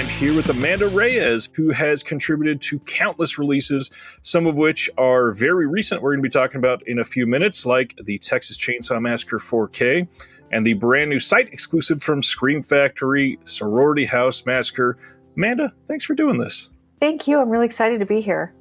I'm here with Amanda Reyes, who has contributed to countless releases, some of which are very recent. We're going to be talking about in a few minutes, like the Texas Chainsaw Massacre 4K and the brand new site exclusive from Scream Factory, Sorority House Massacre. Amanda, thanks for doing this. Thank you. I'm really excited to be here.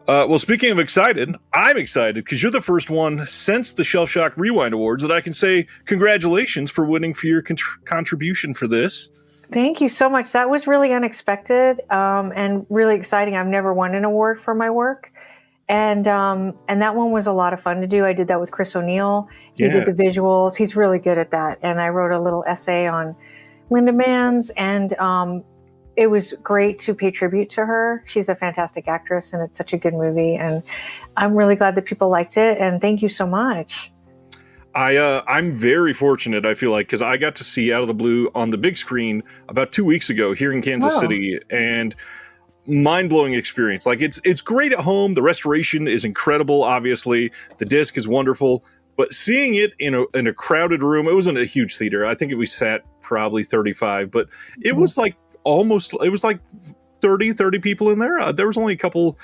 Well, speaking of excited, I'm excited because you're the first one since the Shell Shock Rewind Awards that I can say congratulations for winning for your contribution for this. Thank you so much. That was really unexpected and really exciting. I've never won an award for my work. And that one was a lot of fun to do. I did that with Chris O'Neill. He did the visuals. He's really good at that. And I wrote a little essay on Linda Manns, and it was great to pay tribute to her. She's a fantastic actress, and it's such a good movie. And I'm really glad that people liked it. And thank you so much. I'm very fortunate, I feel like, because I got to see Out of the Blue on the big screen about 2 weeks ago here in Kansas City, and mind-blowing experience. Like it's great at home. The restoration is incredible. Obviously, the disc is wonderful, but seeing it in a crowded room, it wasn't a huge theater. I think we sat probably 35, but it was like it was like 30 people in there. There was only a couple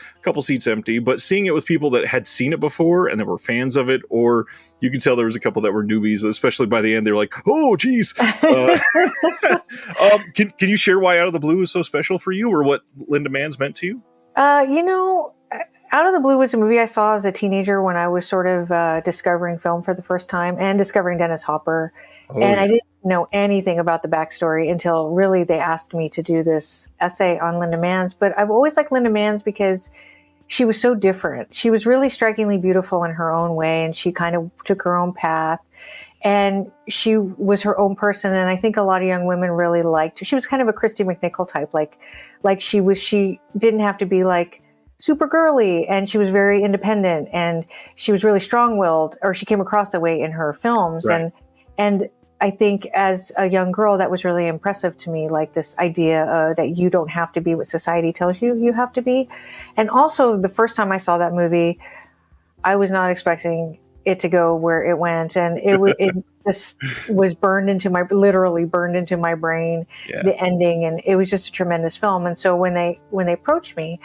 seats empty, but seeing it with people that had seen it before and that were fans of it, or you could tell there was a couple that were newbies, especially by the end, they were like, oh, geez. Can you share why Out of the Blue is so special for you, or what Linda Manns meant to you? Out of the Blue was a movie I saw as a teenager when I was sort of discovering film for the first time and discovering Dennis Hopper. I didn't know anything about the backstory until really they asked me to do this essay on Linda Manns. But I've always liked Linda Manns because she was so different. She was really strikingly beautiful in her own way, and she kind of took her own path. And she was her own person, and I think a lot of young women really liked her. She was kind of a Christy McNichol type, like she didn't have to be like super girly, and she was very independent, and she was really strong-willed, or she came across that way in her films. Right. And I think as a young girl, that was really impressive to me, like this idea that you don't have to be what society tells you have to be. And also, the first time I saw that movie, I was not expecting it to go where it went, and it just was literally burned into my brain, the ending, and it was just a tremendous film. And so when they approached me,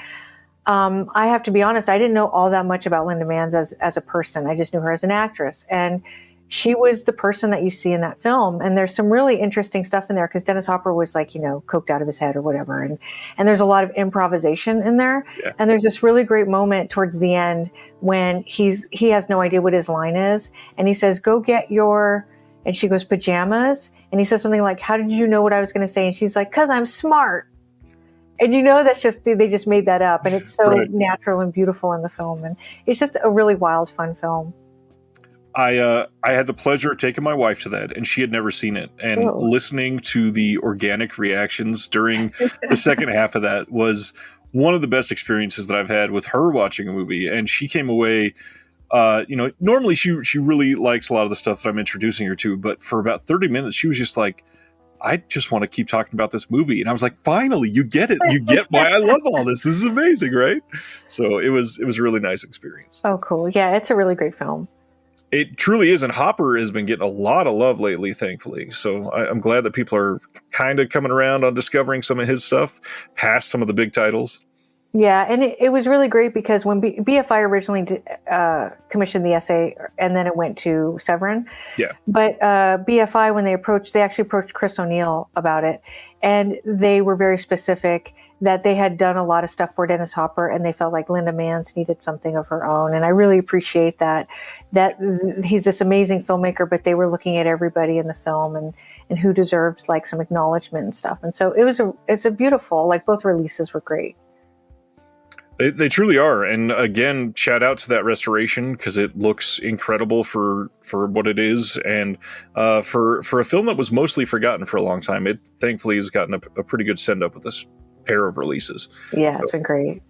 I have to be honest, I didn't know all that much about Linda Manns as a person. I just knew her as an actress, and she was the person that you see in that film. And there's some really interesting stuff in there because Dennis Hopper was like, coked out of his head or whatever. And there's a lot of improvisation in there. Yeah. And there's this really great moment towards the end when he has no idea what his line is. And he says, go get and she goes, pajamas. And he says something like, how did you know what I was going to say? And she's like, 'cause I'm smart. And that's just, they just made that up. And it's so natural and beautiful in the film. And it's just a really wild, fun film. I had the pleasure of taking my wife to that, and she had never seen it. And listening to the organic reactions during the second half of that was one of the best experiences that I've had with her watching a movie. And she came away, normally she really likes a lot of the stuff that I'm introducing her to, but for about 30 minutes, she was just like, I just want to keep talking about this movie. And I was like, finally, you get it. You get why I love all this. This is amazing, right? So it was a really nice experience. Oh, cool. Yeah, it's a really great film. It truly is, and Hopper has been getting a lot of love lately, thankfully. So I'm glad that people are kind of coming around on discovering some of his stuff past some of the big titles. Yeah, and it was really great because when BFI originally commissioned the essay, and then it went to Severin. Yeah. But BFI, when they actually approached Chris O'Neill about it, and they were very specific that they had done a lot of stuff for Dennis Hopper, and they felt like Linda Manns needed something of her own. And I really appreciate that he's this amazing filmmaker, but they were looking at everybody in the film and who deserved like some acknowledgement and stuff. And so it's a beautiful, like both releases were great. They truly are. And again, shout out to that restoration because it looks incredible for what it is. And for a film that was mostly forgotten for a long time, it thankfully has gotten a pretty good send up with this pair of releases. Yeah, it's been great.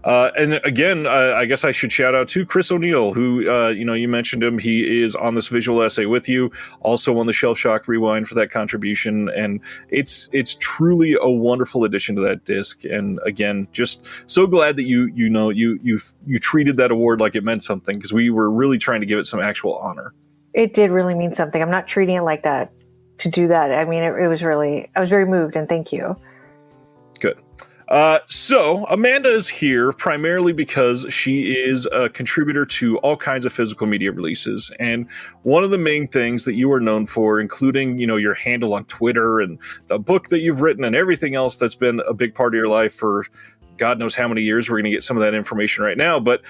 And again, I guess I should shout out to Chris O'Neill, who, you mentioned him. He is on this visual essay with you, also on the Shell Shock Rewind for that contribution. And it's truly a wonderful addition to that disc. And again, just so glad that you treated that award like it meant something, because we were really trying to give it some actual honor. It did really mean something. I'm not treating it like that to do that. I mean, it was really, I was very moved, and thank you. So Amanda is here primarily because she is a contributor to all kinds of physical media releases. And one of the main things that you are known for, including, your handle on Twitter and the book that you've written and everything else that's been a big part of your life for God knows how many years. We're going to get some of that information right now. But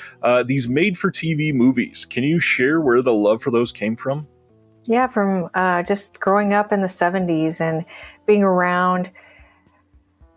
these made-for-TV movies, can you share where the love for those came from? Yeah, from just growing up in the 70s and being around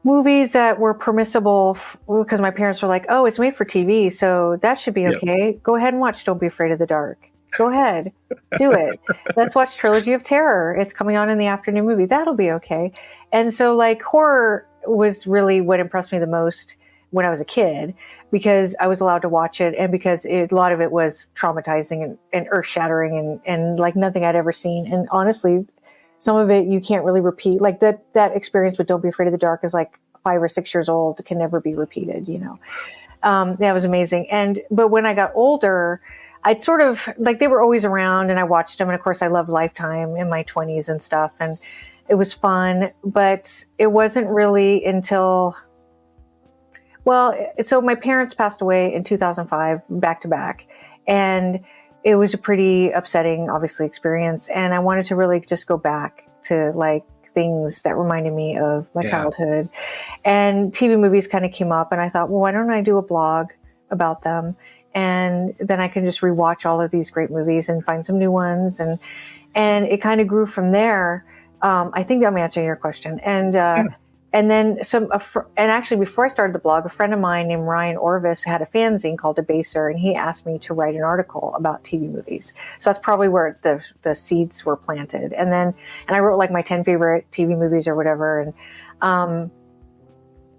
movies that were permissible because my parents were like, oh, it's made for TV, so that should be okay. Go ahead and watch Don't Be Afraid of the Dark. Go ahead. Do it. Let's watch Trilogy of Terror. It's coming on in the afternoon movie. That'll be okay. And so horror was really what impressed me the most when I was a kid, because I was allowed to watch it and because a lot of it was traumatizing and earth-shattering and like nothing I'd ever seen. And honestly, some of it you can't really repeat. Like that experience with Don't Be Afraid of the Dark is like 5 or 6 years old. It can never be repeated, That was amazing. But when I got older, I'd sort of they were always around and I watched them. And of course I loved Lifetime in my 20s and stuff. And it was fun, but it wasn't really until, so my parents passed away in 2005, back to back. And it was a pretty upsetting, obviously, experience. And I wanted to really just go back to things that reminded me of my childhood. And TV movies kind of came up and I thought, well, why don't I do a blog about them? And then I can just rewatch all of these great movies and find some new ones. And it kind of grew from there. I think I'm answering your question. And then and actually before I started the blog, a friend of mine named Ryan Orvis had a fanzine called Debaser, and he asked me to write an article about TV movies. So that's probably where the seeds were planted. And I wrote my 10 favorite TV movies or whatever. And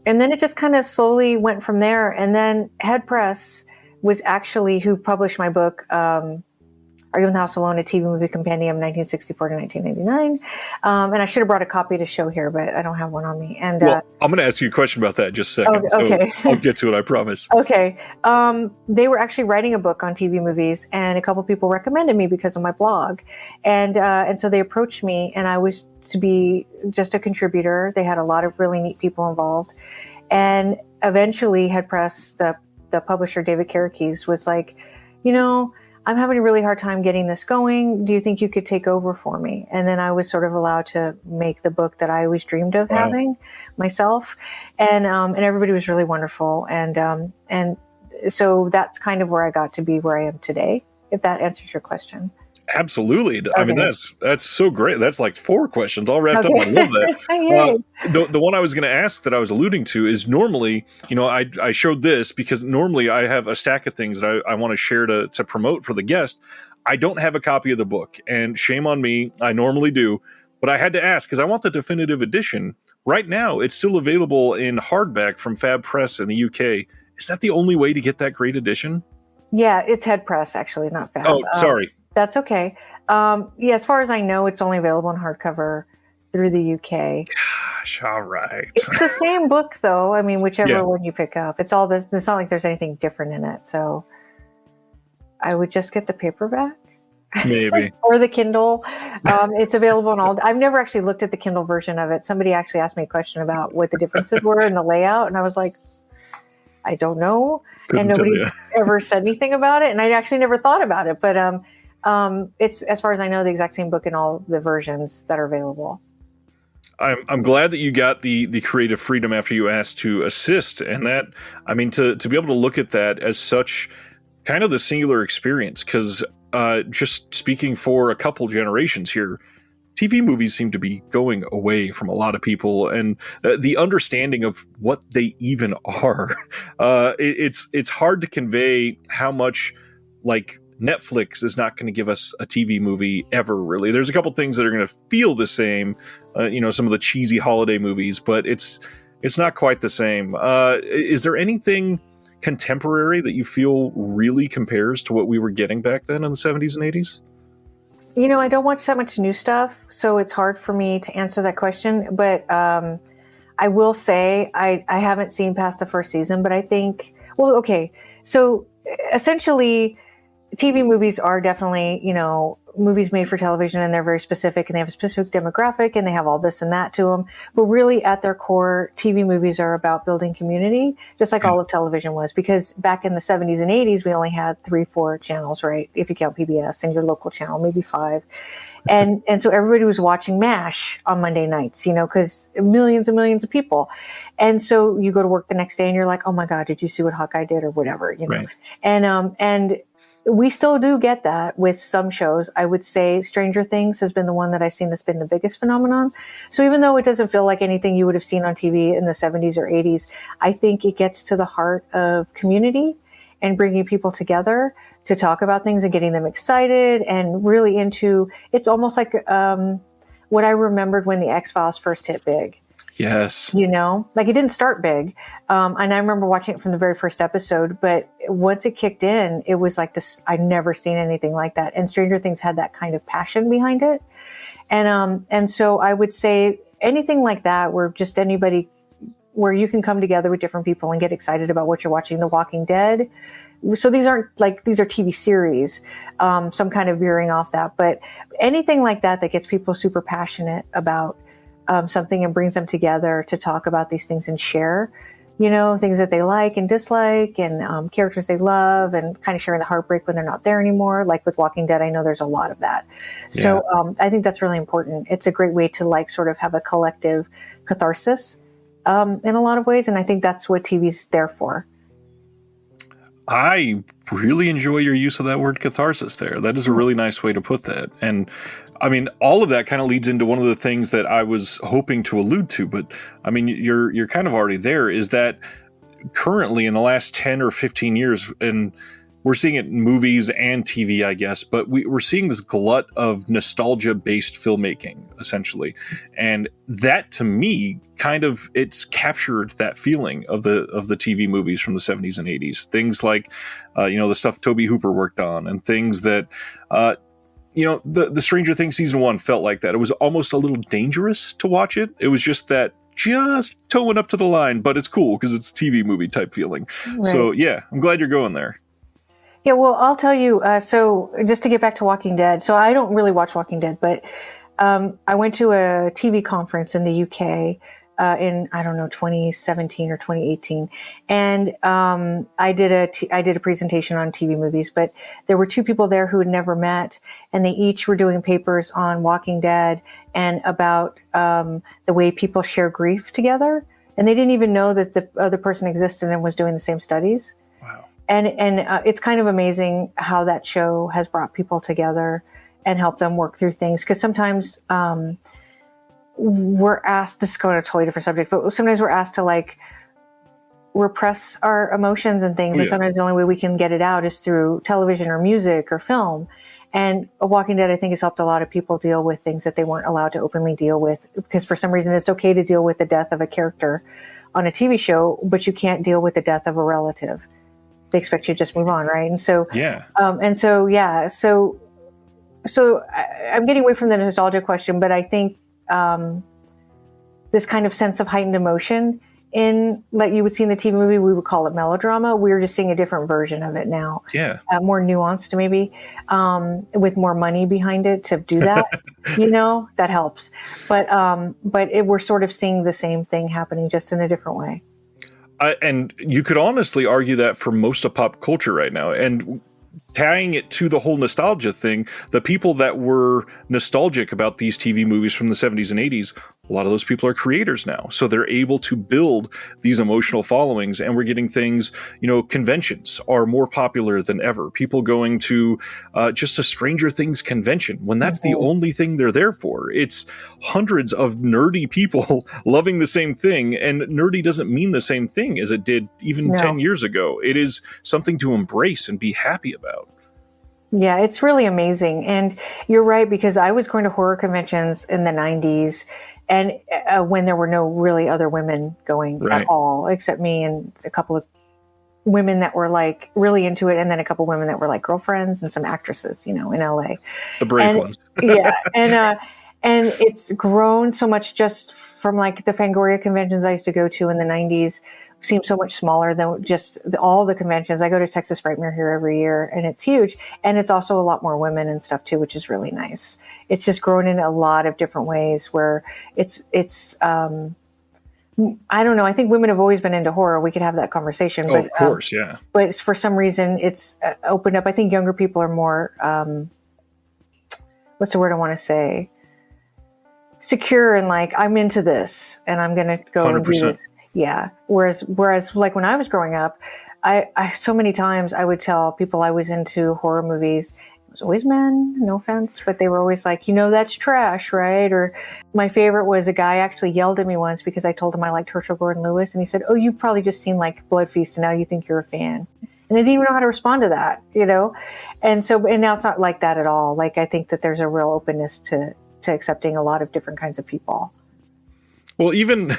then it just kind of slowly went from there. And then Head Press was actually who published my book, Are You in the House Alone? A TV Movie Compendium, 1964 to 1999. And I should have brought a copy to show here, but I don't have one on me. And I'm going to ask you a question about that in just a second. Okay. So I'll get to it, I promise. Okay. They were actually writing a book on TV movies, and a couple people recommended me because of my blog. And so they approached me, and I was to be just a contributor. They had a lot of really neat people involved. And eventually Head Press, the publisher, David Karakes, was like, I'm having a really hard time getting this going. Do you think you could take over for me? And then I was sort of allowed to make the book that I always dreamed of having myself. And everybody was really wonderful. And so that's kind of where I got to be where I am today, if that answers your question. Absolutely. Okay. I mean, that's so great. That's 4 questions all wrapped up. I love that. The one I was going to ask that I was alluding to is normally, I showed this because normally I have a stack of things that I want to share to promote for the guest. I don't have a copy of the book, and shame on me. I normally do, but I had to ask because I want the definitive edition. Right now, it's still available in hardback from Fab Press in the UK. Is that the only way to get that great edition? Yeah, it's Head Press, actually, not Fab. Oh, sorry. That's okay. As far as I know, it's only available in hardcover through the UK. Gosh, all right. It's the same book, though. I mean, whichever one you pick up. It's all this. It's not like there's anything different in it. So I would just get the paperback. Maybe. Or the Kindle. It's available in all. I've never actually looked at the Kindle version of it. Somebody actually asked me a question about what the differences were in the layout. And I was like, I don't know. And nobody's ever said anything about it. And I actually never thought about it. But it's, as far as I know, the exact same book in all the versions that are available. I'm glad that you got the creative freedom after you asked to assist, and that, I mean, to be able to look at that as such kind of the singular experience, because just speaking for a couple generations here, TV movies seem to be going away from a lot of people, and the understanding of what they even are, it's hard to convey how much Netflix is not going to give us a TV movie ever, really. There's a couple things that are going to feel the same, some of the cheesy holiday movies, but it's not quite the same. Is there anything contemporary that you feel really compares to what we were getting back then in the 70s and 80s? I don't watch that much new stuff, so it's hard for me to answer that question. But I will say I haven't seen past the first season, but I think, so essentially TV movies are definitely, movies made for television, and they're very specific, and they have a specific demographic, and they have all this and that to them. But really at their core, TV movies are about building community, just like all of television was, because back in the 70s and 80s, we only had 3-4 channels, right? If you count PBS and your local channel, maybe 5. And so everybody was watching MASH on Monday nights, because millions and millions of people. And so you go to work the next day and you're like, oh my God, did you see what Hawkeye did or whatever, Right. And we still do get that with some shows. I would say Stranger Things has been the one that I've seen that's been the biggest phenomenon. So even though it doesn't feel like anything you would have seen on TV in the 70s or 80s, I think it gets to the heart of community and bringing people together to talk about things and getting them excited and really into, it's almost like what I remembered when the X-Files first hit big. Yes. Like it didn't start big. And I remember watching it from the very first episode, but once it kicked in, it was like this, I'd never seen anything like that. And Stranger Things had that kind of passion behind it. And so I would say anything like that, where just anybody, where you can come together with different people and get excited about what you're watching. The Walking Dead. So these are TV series, some kind of veering off that, but anything like that gets people super passionate about something and brings them together to talk about these things and share, things that they like and dislike, and characters they love, and kind of sharing the heartbreak when they're not there anymore. Like with Walking Dead, I know there's a lot of that. Yeah. So I think that's really important. It's a great way to sort of have a collective catharsis in a lot of ways. And I think that's what TV's there for. I really enjoy your use of that word catharsis there. That is a really nice way to put that. And I mean, all of that kind of leads into one of the things that I was hoping to allude to, but I mean, you're kind of already there, is that currently in the last 10 or 15 years, and we're seeing it in movies and TV, I guess, but we're seeing this glut of nostalgia-based filmmaking, essentially. And that, to me, kind of, it's captured that feeling of the TV movies from the 70s and 80s. Things like, the stuff Tobe Hooper worked on, and things that, the Stranger Things season 1 felt like that. It was almost a little dangerous to watch it. It was just that, just towing up to the line, but it's cool because it's TV movie type feeling. Right. So, yeah, I'm glad you're going there. Yeah, well, I'll tell you, so just to get back to Walking Dead. So I don't really watch Walking Dead, but I went to a TV conference in the UK in, 2017 or 2018. And I did a presentation on TV movies, but there were 2 people there who had never met, and they each were doing papers on Walking Dead and about the way people share grief together. And they didn't even know that the other person existed and was doing the same studies. And it's kind of amazing how that show has brought people together and helped them work through things. Because sometimes we're asked, this is going to a totally different subject, but sometimes we're asked to repress our emotions and things. Yeah. And sometimes the only way we can get it out is through television or music or film. And Walking Dead, I think, has helped a lot of people deal with things that they weren't allowed to openly deal with. Because for some reason, it's okay to deal with the death of a character on a TV show, but you can't deal with the death of a relative. They expect you to just move on, right? And so, yeah. So I'm getting away from the nostalgia question, but I think this kind of sense of heightened emotion in, like you would see in the TV movie, we would call it melodrama. We're just seeing a different version of it now. Yeah. More nuanced, maybe, with more money behind it to do that. That helps. But we're sort of seeing the same thing happening, just in a different way. And you could honestly argue that for most of pop culture right now. And tying it to the whole nostalgia thing, the people that were nostalgic about these TV movies from the 70s and 80s, a lot of those people are creators now. So they're able to build these emotional followings, and we're getting things, conventions are more popular than ever. People going to just a Stranger Things convention when that's the only thing they're there for. It's hundreds of nerdy people loving the same thing, and nerdy doesn't mean the same thing as it did even 10 years ago. It is something to embrace and be happy about. Yeah, it's really amazing. And you're right, because I was going to horror conventions in the 90s, and when there were no really other women going at all, except me and a couple of women that were really into it, and then a couple of women that were girlfriends and some actresses, in LA. The brave ones. Yeah. And it's grown so much just from the Fangoria conventions I used to go to in the 90s, seems so much smaller than just all the conventions. I go to Texas Frightmare here every year, and it's huge. And it's also a lot more women and stuff too, which is really nice. It's just grown in a lot of different ways where it's I don't know. I think women have always been into horror. We could have that conversation. Oh, but, of course, yeah. But it's, for some reason, it's opened up. I think younger people are more, what's the word I want to say? Secure and like, I'm into this and I'm going to go 100%. And do this. Yeah. Whereas like when I was growing up, I so many times I would tell people I was into horror movies. It was always men, no offense, but they were always like, that's trash, right? Or my favorite was a guy actually yelled at me once because I told him I liked Herschel Gordon Lewis. And he said, oh, you've probably just seen like Blood Feast and now you think you're a fan. And I didn't even know how to respond to that, And now it's not like that at all. Like, I think that there's a real openness to accepting a lot of different kinds of people. Well, even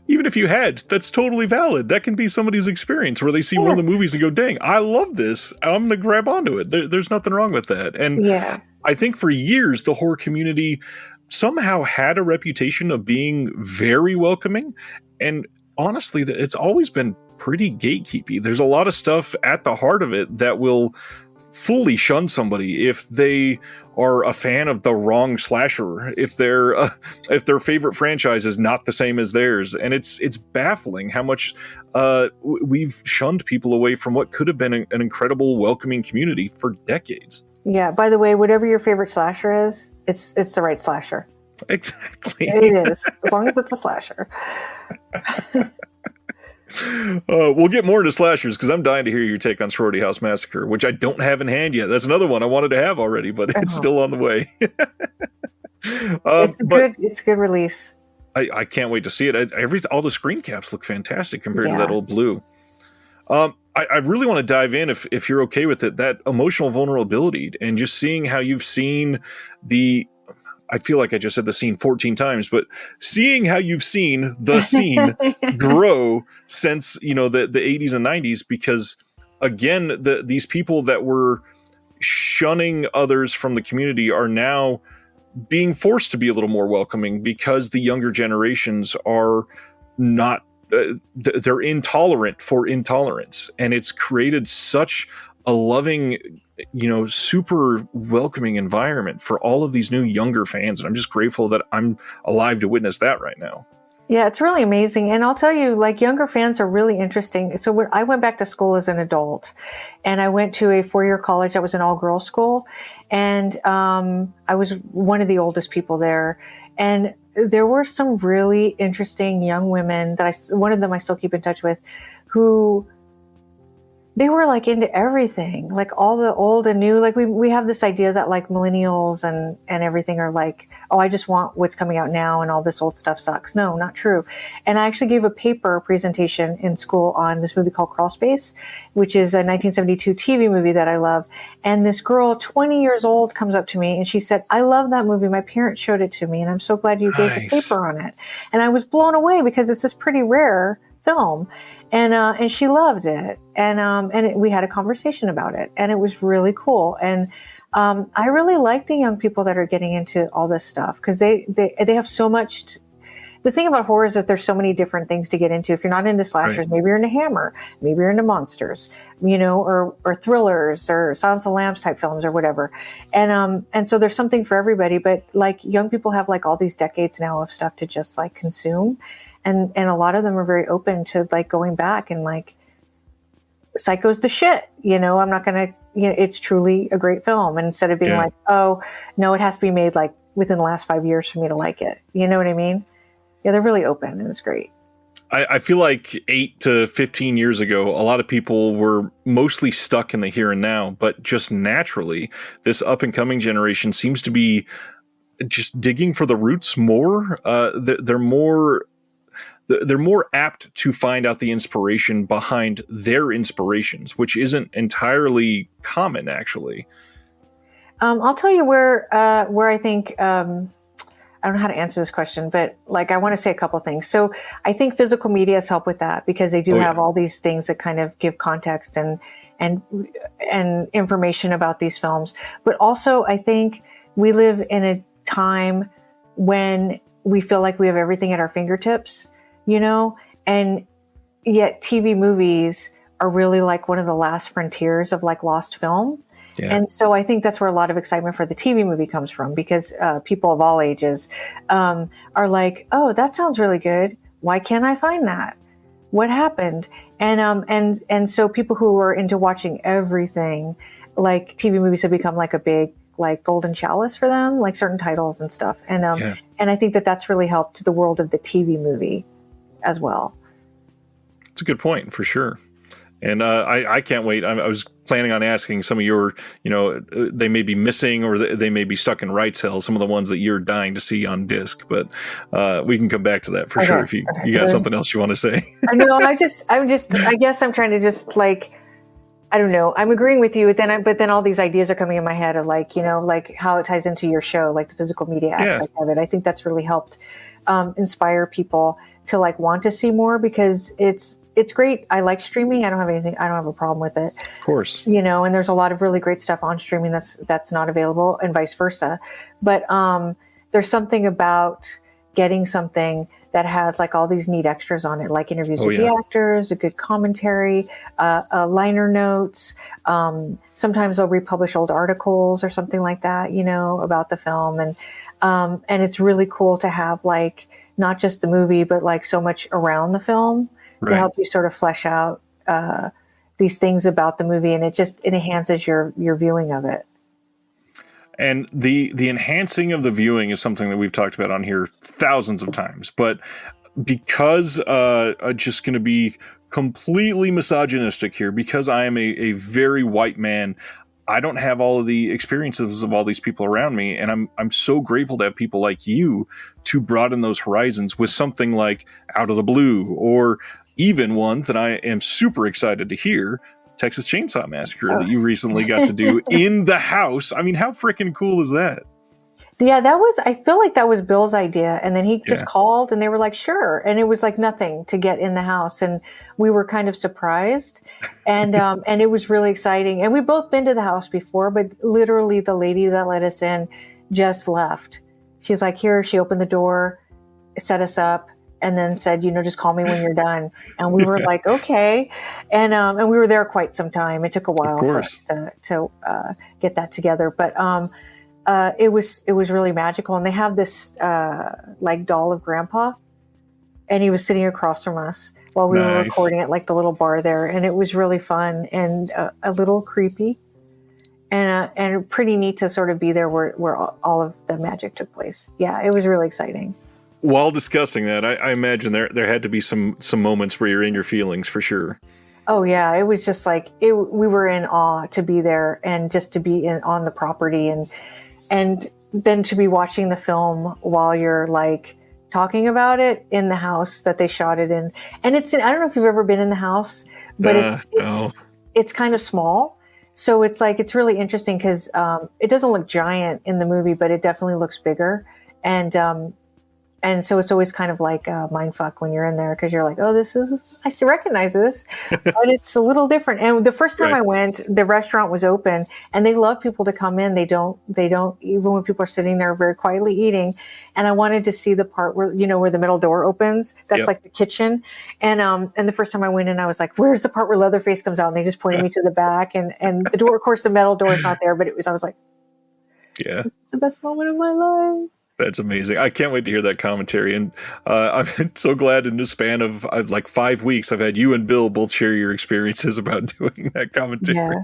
if you had, that's totally valid. That can be somebody's experience where they see one of the movies and go, dang, I love this. I'm going to grab onto it. There's nothing wrong with that. And I think for years, the horror community somehow had a reputation of being very welcoming. And honestly, it's always been pretty gatekeepy. There's a lot of stuff at the heart of it that will fully shun somebody if they are a fan of the wrong slasher, if their favorite franchise is not the same as theirs. And it's baffling how much we've shunned people away from what could have been an incredible welcoming community for decades. Yeah. By the way, whatever your favorite slasher is, it's the right slasher. Exactly. It is, as long as it's a slasher. We'll get more into slashers because I'm dying to hear your take on Sorority House Massacre, which I don't have in hand yet. That's another one I wanted to have already, but it's still on the way. It's a good release. I can't wait to see it. All the screen caps look fantastic compared to that old blue. I really want to dive in, if you're okay with it, that emotional vulnerability and just seeing how you've seen I feel like I just said the scene 14 times, but seeing how you've seen the scene grow since, the 80s and 90s, because again, these people that were shunning others from the community are now being forced to be a little more welcoming because the younger generations are not, they're intolerant for intolerance. And it's created such a loving, super welcoming environment for all of these new younger fans. And I'm just grateful that I'm alive to witness that right now. Yeah, it's really amazing. And I'll tell you, like, younger fans are really interesting. So when I went back to school as an adult, and I went to a 4-year college that was an all-girls school. And I was one of the oldest people there. And there were some really interesting young women that one of them I still keep in touch with, who they were like into everything, like all the old and new. Like we have this idea that like millennials and everything are like, oh, I just want what's coming out now and all this old stuff sucks. No, not true. And I actually gave a presentation in school on this movie called Crawl Space, which is a 1972 TV movie that I love. And this girl, 20 years old, comes up to me and she said, I love that movie. My parents showed it to me and I'm so glad you gave a paper on it. And I was blown away because it's this pretty rare film. And she loved it. We had a conversation about it and it was really cool. And, I really like the young people that are getting into all this stuff because they have so much. The thing about horror is that there's so many different things to get into. If you're not into slashers, maybe you're into Hammer, maybe you're into monsters, or thrillers or Silence of the Lambs type films or whatever. And so there's something for everybody, but like young people have like all these decades now of stuff to just like consume. And a lot of them are very open to like going back and like, Psycho's the shit, I'm not going to, it's truly a great film. And instead of being like, oh no, it has to be made like within the last 5 years for me to like it. You know what I mean? Yeah. They're really open and it's great. I feel like 8 to 15 years ago, a lot of people were mostly stuck in the here and now, but just naturally this up and coming generation seems to be just digging for the roots more. They're more apt to find out the inspiration behind their inspirations, which isn't entirely common, actually. I'll tell you where I think, I don't know how to answer this question, but like, I want to say a couple things. So I think physical media has helped with that because they do have all these things that kind of give context and information about these films. But also I think we live in a time when we feel like we have everything at our fingertips. And, yet TV movies are really like one of the last frontiers of like lost film. Yeah. And so I think that's where a lot of excitement for the TV movie comes from, because people of all ages are like, oh, that sounds really good. Why can't I find that? What happened? And so people who are into watching everything, like TV movies have become like a big like golden chalice for them, like certain titles and stuff. And I think that that's really helped the world of the TV movie as well. It's a good point for sure. And I can't wait. I was planning on asking some of your, they may be missing or they may be stuck in Wright's Hill, some of the ones that you're dying to see on disc. But we can come back to that for sure if you got something else you want to say. I know. I guess I'm trying to just like, I don't know. I'm agreeing with you, but then all these ideas are coming in my head of like, like how it ties into your show, like the physical media aspect of it. I think that's really helped inspire people to like want to see more, because it's great. I like streaming. I don't have a problem with it. Of course. And there's a lot of really great stuff on streaming that's not available, and vice versa. But there's something about getting something that has like all these neat extras on it, like interviews with the actors, a good commentary, liner notes. Sometimes they'll republish old articles or something like that, about the film. And it's really cool to have like not just the movie, but like so much around the film to help you sort of flesh out these things about the movie. And it enhances your viewing of it. And the enhancing of the viewing is something that we've talked about on here thousands of times. But because I'm just going to be completely misogynistic here, because I am a very white man, I don't have all of the experiences of all these people around me. And I'm so grateful to have people like you to broaden those horizons with something like Out of the Blue, or even one that I am super excited to hear, Texas Chainsaw Massacre, that you recently got to do in the house. I mean, how freaking cool is that? Yeah, I feel like that was Bill's idea. And then he just called and they were like, sure. And it was like nothing to get in the house. And we were kind of surprised. And and it was really exciting. And we've both been to the house before, but literally the lady that let us in just left. She's like, here, she opened the door, set us up, and then said, just call me when you're done. And we were like, okay. And we were there quite some time. It took a while for us to get that together. But it was really magical. And they have this like doll of Grandpa, and he was sitting across from us while we were recording at like the little bar there. And it was really fun and a little creepy, and pretty neat to sort of be there where all of the magic took place. Yeah, it was really exciting. While discussing that, I imagine there had to be some moments where you're in your feelings for sure. Oh yeah, it was just like we were in awe to be there, and just to be on the property, and then to be watching the film while you're like talking about it in the house that they shot it in. And I don't know if you've ever been in the house, but it's kind of small. So it's like, it's really interesting because it doesn't look giant in the movie, but it definitely looks bigger. And so it's always kind of like a mind fuck when you're in there, because you're like, oh, I still recognize this, but it's a little different. And the first time I went, the restaurant was open, and they love people to come in. They don't, even when people are sitting there very quietly eating. And I wanted to see the part where, where the middle door opens. That's like the kitchen. And the first time I went in, I was like, where's the part where Leatherface comes out? And they just pointed me to the back, and the door, of course, the metal door is not there, but I was like, this is the best moment of my life. That's amazing. I can't wait to hear that commentary. And I'm so glad in the span of like 5 weeks, I've had you and Bill both share your experiences about doing that commentary.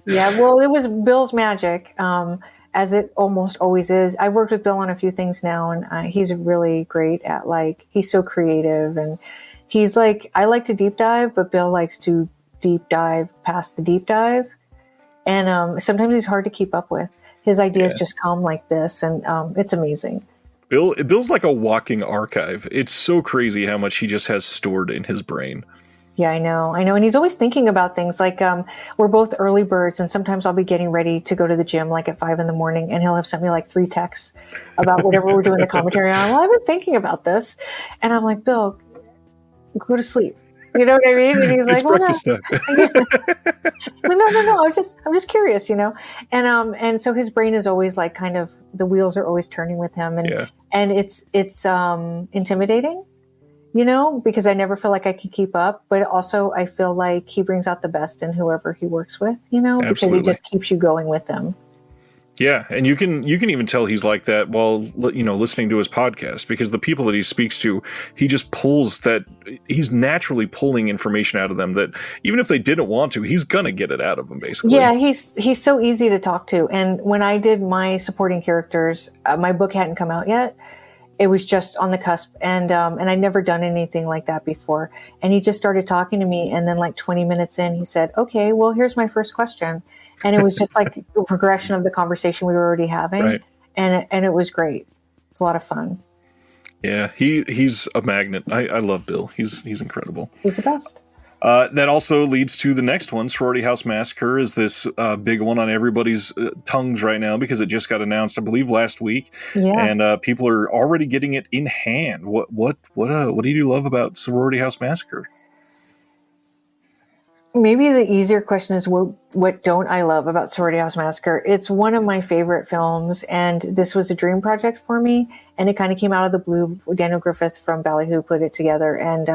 Yeah. Well, it was Bill's magic, as it almost always is. I worked with Bill on a few things now, and he's really great at he's so creative, and he's like, I like to deep dive, but Bill likes to deep dive past the deep dive. And sometimes he's hard to keep up with. His ideas just come like this, and it's amazing. Bill's like a walking archive. It's so crazy how much he just has stored in his brain. Yeah, I know. And he's always thinking about things like, we're both early birds, and sometimes I'll be getting ready to go to the gym like at 5 a.m, and he'll have sent me like 3 texts about whatever we're doing the commentary on. Well, I've been thinking about this. And I'm like, Bill, go to sleep. You know what I mean? And he's like, well, no. No. I'm just curious, And so his brain is always like kind of, the wheels are always turning with him, and it's intimidating, because I never feel like I can keep up, but also I feel like he brings out the best in whoever he works with, because he just keeps you going with them. Yeah, and you can even tell he's like that while listening to his podcast, because the people that he speaks to, he just pulls that, he's naturally pulling information out of them that even if they didn't want to, he's gonna get it out of them, basically. Yeah, he's so easy to talk to. And when I did my supporting characters, my book hadn't come out yet. It was just on the cusp, and I'd never done anything like that before. And he just started talking to me, and then like 20 minutes in, he said, "Okay, well, here's my first question." And it was just like a progression of the conversation we were already having. Right. And it was great. It's a lot of fun. Yeah, he's a magnet. I love Bill. He's incredible. He's the best. That also leads to the next one. Sorority House Massacre is this big one on everybody's tongues right now because it just got announced, I believe, last week. Yeah. And people are already getting it in hand. What do you love about Sorority House Massacre? Maybe the easier question is what don't I love about Sorority House Massacre? It's one of my favorite films, and this was a dream project for me, and it kind of came out of the blue. Daniel Griffith from Ballyhoo put it together, and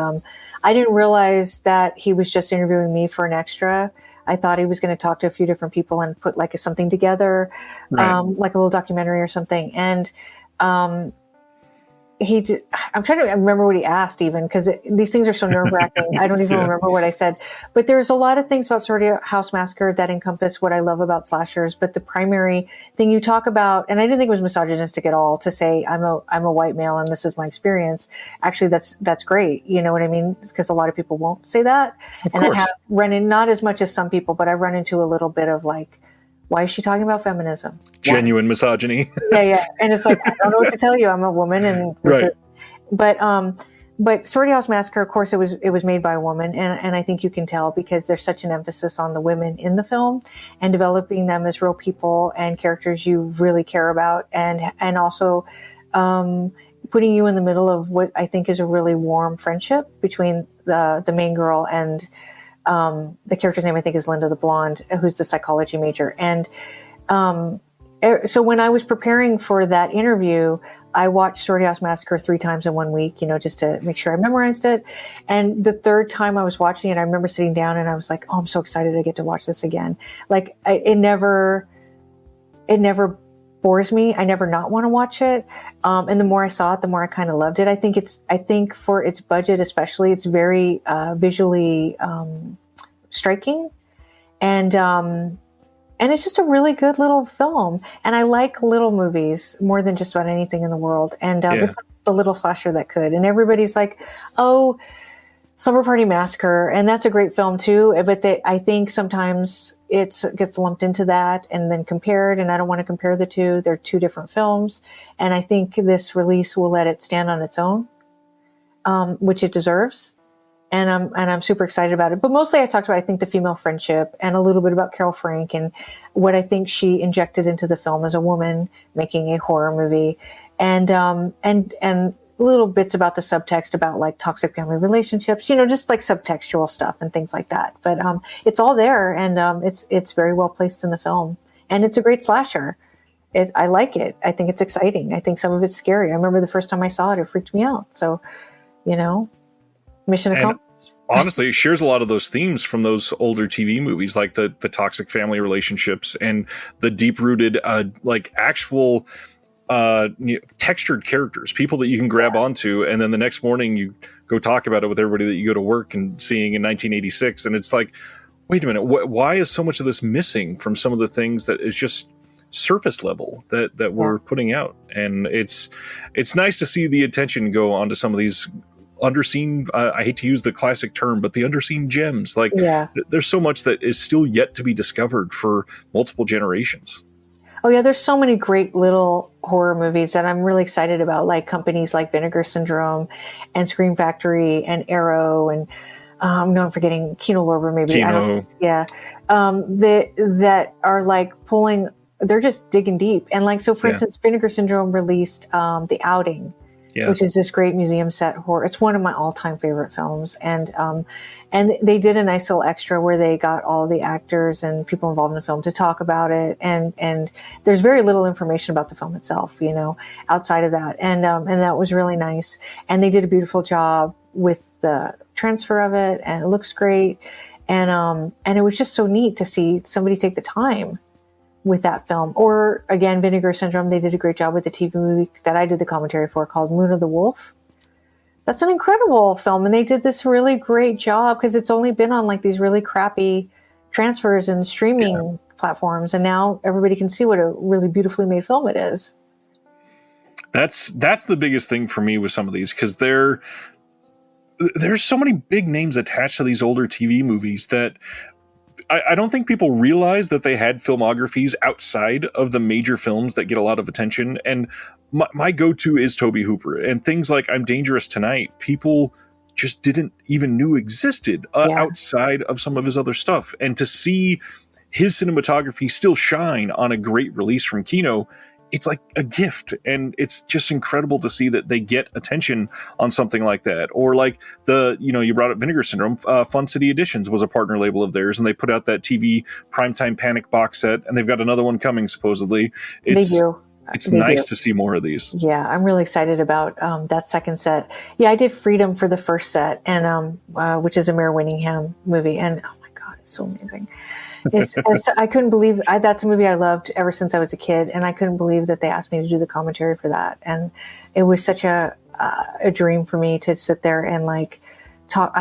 I didn't realize that he was just interviewing me for an extra. I thought he was going to talk to a few different people and put like something together, right. Like a little documentary or something. And I'm trying to remember what he asked, even because these things are so nerve-wracking. I don't even remember what I said. But there's a lot of things about Sorority House Massacre that encompass what I love about slashers. But the primary thing you talk about, and I didn't think it was misogynistic at all to say I'm a white male and this is my experience. Actually, that's great. You know what I mean? Because a lot of people won't say that. Of and course. I have run in, not as much as some people, but I run into a little bit of like, why is she talking about feminism? Genuine misogyny. Yeah. And it's like, I don't know what to tell you. I'm a woman, and right. But Sorority House Massacre, of course, it was made by a woman, and I think you can tell because there's such an emphasis on the women in the film and developing them as real people and characters you really care about, and also putting you in the middle of what I think is a really warm friendship between the main girl and the character's name I think is Linda the blonde, who's the psychology major. And so when I was preparing for that interview, I watched Sorority House Massacre 3 times in 1 week, just to make sure I memorized it. And the third time I was watching it, I remember sitting down and I was like, oh, I'm so excited I get to watch this again. Like it never bores me. I never not want to watch it. And the more I saw it, the more I kind of loved it. I think for its budget, especially, it's very visually striking, and it's just a really good little film. And I like little movies more than just about anything in the world. And it's like the little slasher that could. And everybody's like, oh, Summer Party Massacre. And that's a great film too. But I think sometimes it gets lumped into that and then compared. And I don't want to compare the two. They're two different films. And I think this release will let it stand on its own, which it deserves. And I'm super excited about it. But mostly I talked about, I think, the female friendship and a little bit about Carol Frank and what I think she injected into the film as a woman making a horror movie, and little bits about the subtext about like toxic family relationships, just like subtextual stuff and things like that. But it's all there, and it's very well placed in the film, and it's a great slasher. I like it. I think it's exciting. I think some of it's scary. I remember the first time I saw it, it freaked me out. So, mission accomplished. Honestly, it shares a lot of those themes from those older TV movies, like the toxic family relationships and the deep-rooted, actual textured characters, people that you can grab onto, and then the next morning you go talk about it with everybody that you go to work and seeing in 1986, and it's like, wait a minute, why is so much of this missing from some of the things that is just surface level that we're putting out? And it's nice to see the attention go onto some of these underseen, I hate to use the classic term, but the underseen gems. There's so much that is still yet to be discovered for multiple generations. Oh yeah, there's so many great little horror movies that I'm really excited about, like companies like Vinegar Syndrome and Scream Factory and Arrow, and I'm forgetting Kino Lorber maybe. Kino. That are like pulling, they're just digging deep. And like, so for instance, Vinegar Syndrome released The Outing, Yeah. which is this great museum set horror. It's one of my all-time favorite films. And they did a nice little extra where they got all the actors and people involved in the film to talk about it. And there's very little information about the film itself, you know, outside of that. And that was really nice. And they did a beautiful job with the transfer of it, and it looks great. And it was just so neat to see somebody take the time with that film. Or again, Vinegar Syndrome, they did a great job with the TV movie that I did the commentary for called Moon of the Wolf. That's an incredible film. And they did this really great job because it's only been on like these really crappy transfers and streaming platforms. And now everybody can see what a really beautifully made film it is. That's the biggest thing for me with some of these, because there's so many big names attached to these older TV movies that I don't think people realize that they had filmographies outside of the major films that get a lot of attention. And my go-to is Tobe Hooper, and things like I'm Dangerous Tonight, people just didn't even knew existed outside of some of his other stuff. And to see his cinematography still shine on a great release from Kino, it's like a gift, and it's just incredible to see that they get attention on something like that. Or like you brought up Vinegar Syndrome, Fun City Editions was a partner label of theirs, and they put out that TV Primetime Panic box set, and they've got another one coming supposedly. They do. It's nice to see more of these. Yeah, I'm really excited about that second set. Yeah, I did Freedom for the first set, and which is a Mayor Winningham movie, and oh my God, it's so amazing. I couldn't believe that's a movie I loved ever since I was a kid, and I couldn't believe that they asked me to do the commentary for that. And it was such a dream for me to sit there and like talk.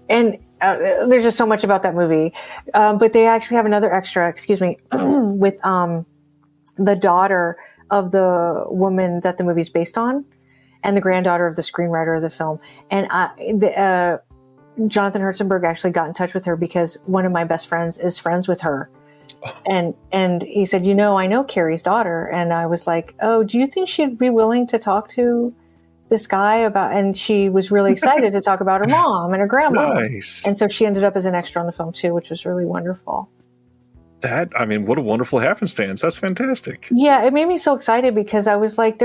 There's just so much about that movie, but they actually have another extra, with the daughter of the woman that the movie's based on, and the granddaughter of the screenwriter of the film, and Jonathan Herzenberg actually got in touch with her because one of my best friends is friends with her. And he said, I know Carrie's daughter. And I was like, oh, do you think she'd be willing to talk to this guy about, and she was really excited to talk about her mom and her grandma. Nice. And so she ended up as an extra on the film too, which was really wonderful. What a wonderful happenstance. That's fantastic. Yeah. It made me so excited because I was like,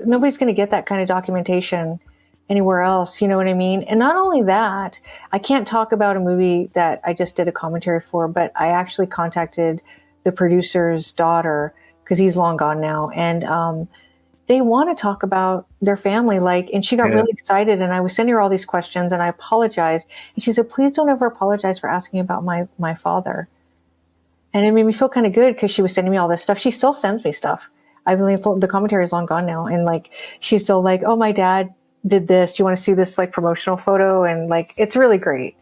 nobody's going to get that kind of documentation anywhere else, you know what I mean? And not only that, I can't talk about a movie that I just did a commentary for, but I actually contacted the producer's daughter because he's long gone now. And they want to talk about their family. And she got really excited, and I was sending her all these questions, and I apologized. And she said, please don't ever apologize for asking about my father. And it made me feel kind of good because she was sending me all this stuff. She still sends me stuff. I really, the commentary is long gone now. And she's still like, oh, my dad did this. Do you want to see this promotional photo? And it's really great.